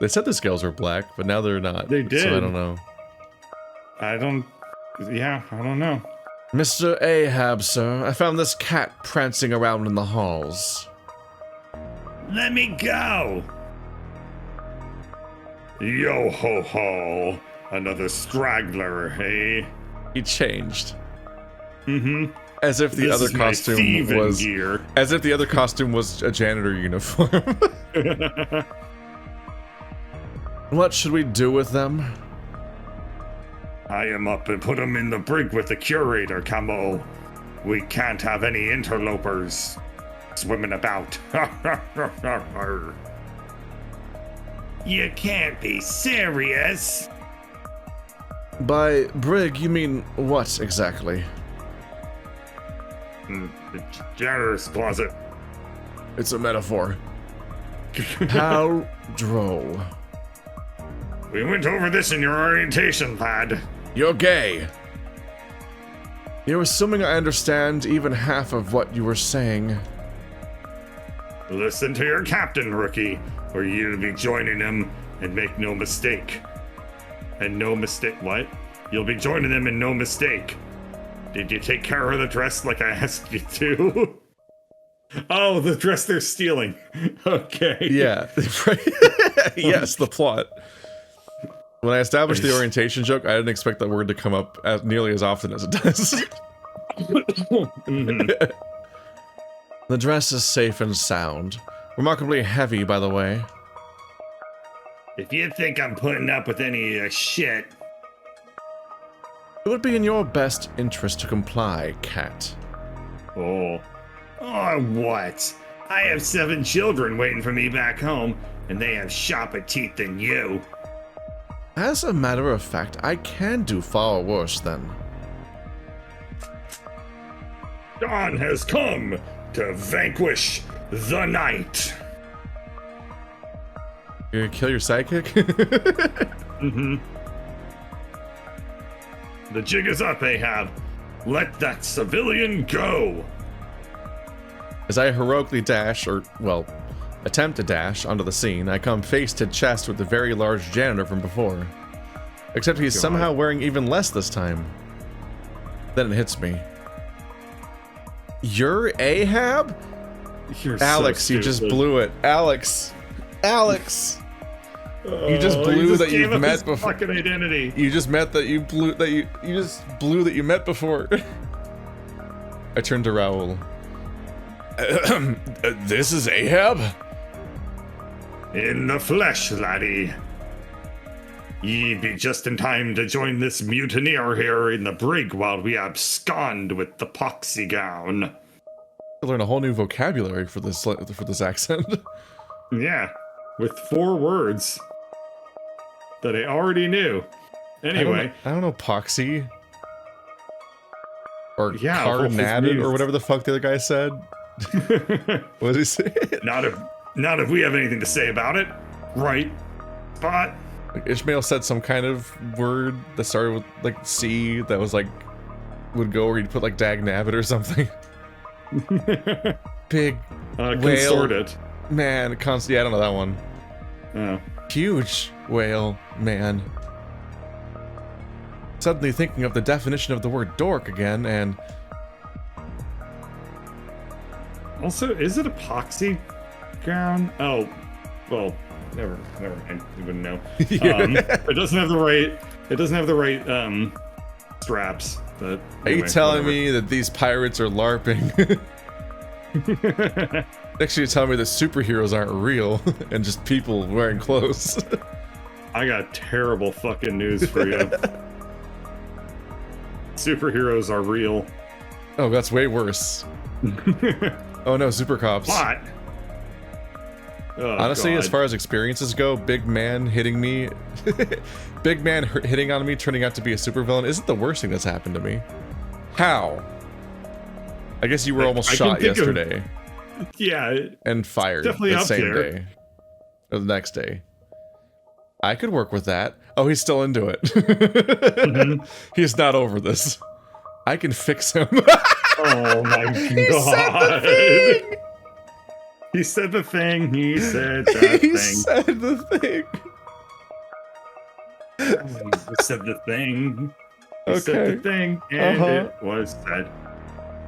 They said the scales were black, but now they're not. They So did. I don't know. I don't know. Mr. Ahab, sir, I found this cat prancing around in the halls. Let me go. Yo ho ho. Another straggler, hey? He changed. Mm-hmm. As if the This other is my costume thieving was gear. as if the other costume was a janitor uniform. What should we do with them? Tie him up and put him in the brig with the curator, Camo. We can't have any interlopers swimming about. You can't be serious. By brig, you mean what exactly? The janitor's closet. It's a metaphor. How droll. We went over this in your orientation, lad. You're gay. You're assuming I understand even half of what you were saying. Listen to your captain, rookie, or you'll be joining him, and make no mistake. And no mistake, what? You'll be joining them and no mistake. Did you take care of the dress like I asked you to? Oh, the dress they're stealing. Okay. Yeah. Yes, the plot. When I established the orientation joke, I didn't expect that word to come up nearly as often as it does. The dress is safe and sound. Remarkably heavy, by the way. If you think I'm putting up with any shit... It would be in your best interest to comply, cat. Oh. Oh, what? I have 7 children waiting for me back home, and they have sharper teeth than you. As a matter of fact, I can do far worse then. Dawn has come to vanquish the night. You're gonna kill your sidekick? Mm-hmm. The jig is up, Ahab. Let that civilian go. As I heroically dash, or, well, attempt to dash onto the scene, I come face to chest with the very large janitor from before. Except he's somehow wearing even less this time. Then it hits me. You're Ahab? You're Alex, so you just blew it. Alex! Alex! You just blew that you've met before. Fucking identity. You just met that you blew that you just blew that you met before. I turned to Raoul. This is Ahab? In the flesh, laddie. Ye be just in time to join this mutineer here in the brig while we abscond with the poxy gown. I learned a whole new vocabulary for this accent. Yeah. With 4 words that I already knew. Anyway. I don't know poxy. Or Yeah, carnated, or whatever the fuck the other guy said. What did he say? Not if we have anything to say about it. Right. But Like Ishmael said some kind of word that started with like C that was like would go where you'd put like dag nabbit or something. Big whale. Consorted. Man, yeah, I don't know that one. Oh. Huge whale, man. Suddenly thinking of the definition of the word dork again, and... Also, is it epoxy gown? Oh, well, never mind. You wouldn't know. It doesn't have the right, straps. But Are you telling me that these pirates are LARPing? Next you're telling me that superheroes aren't real and just people wearing clothes. I got terrible fucking news for you. Superheroes are real. Oh, that's way worse. Oh no, super cops. What? Oh, honestly, God. as far as experiences go, big man hitting me, big man hitting on me, turning out to be a supervillain isn't the worst thing that's happened to me. How? I guess you were almost shot yesterday. Yeah. And fired definitely the up same there. day. Or the next day. I could work with that. Oh, he's still into it. He's not over this. I can fix him. Oh my God. He said the thing. He said the thing. He said the thing. He said the thing. He Okay. said the thing, and it was said.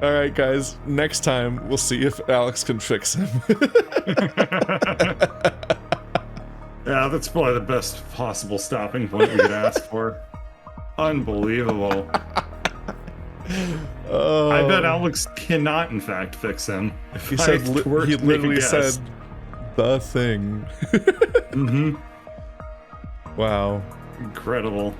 All right, guys. Next time, we'll see if Alex can fix him. Yeah, that's probably the best possible stopping point we could ask for. Unbelievable. Oh. I bet Alex cannot, in fact, fix him. He said he literally said the thing. Mm-hmm. Wow. Incredible.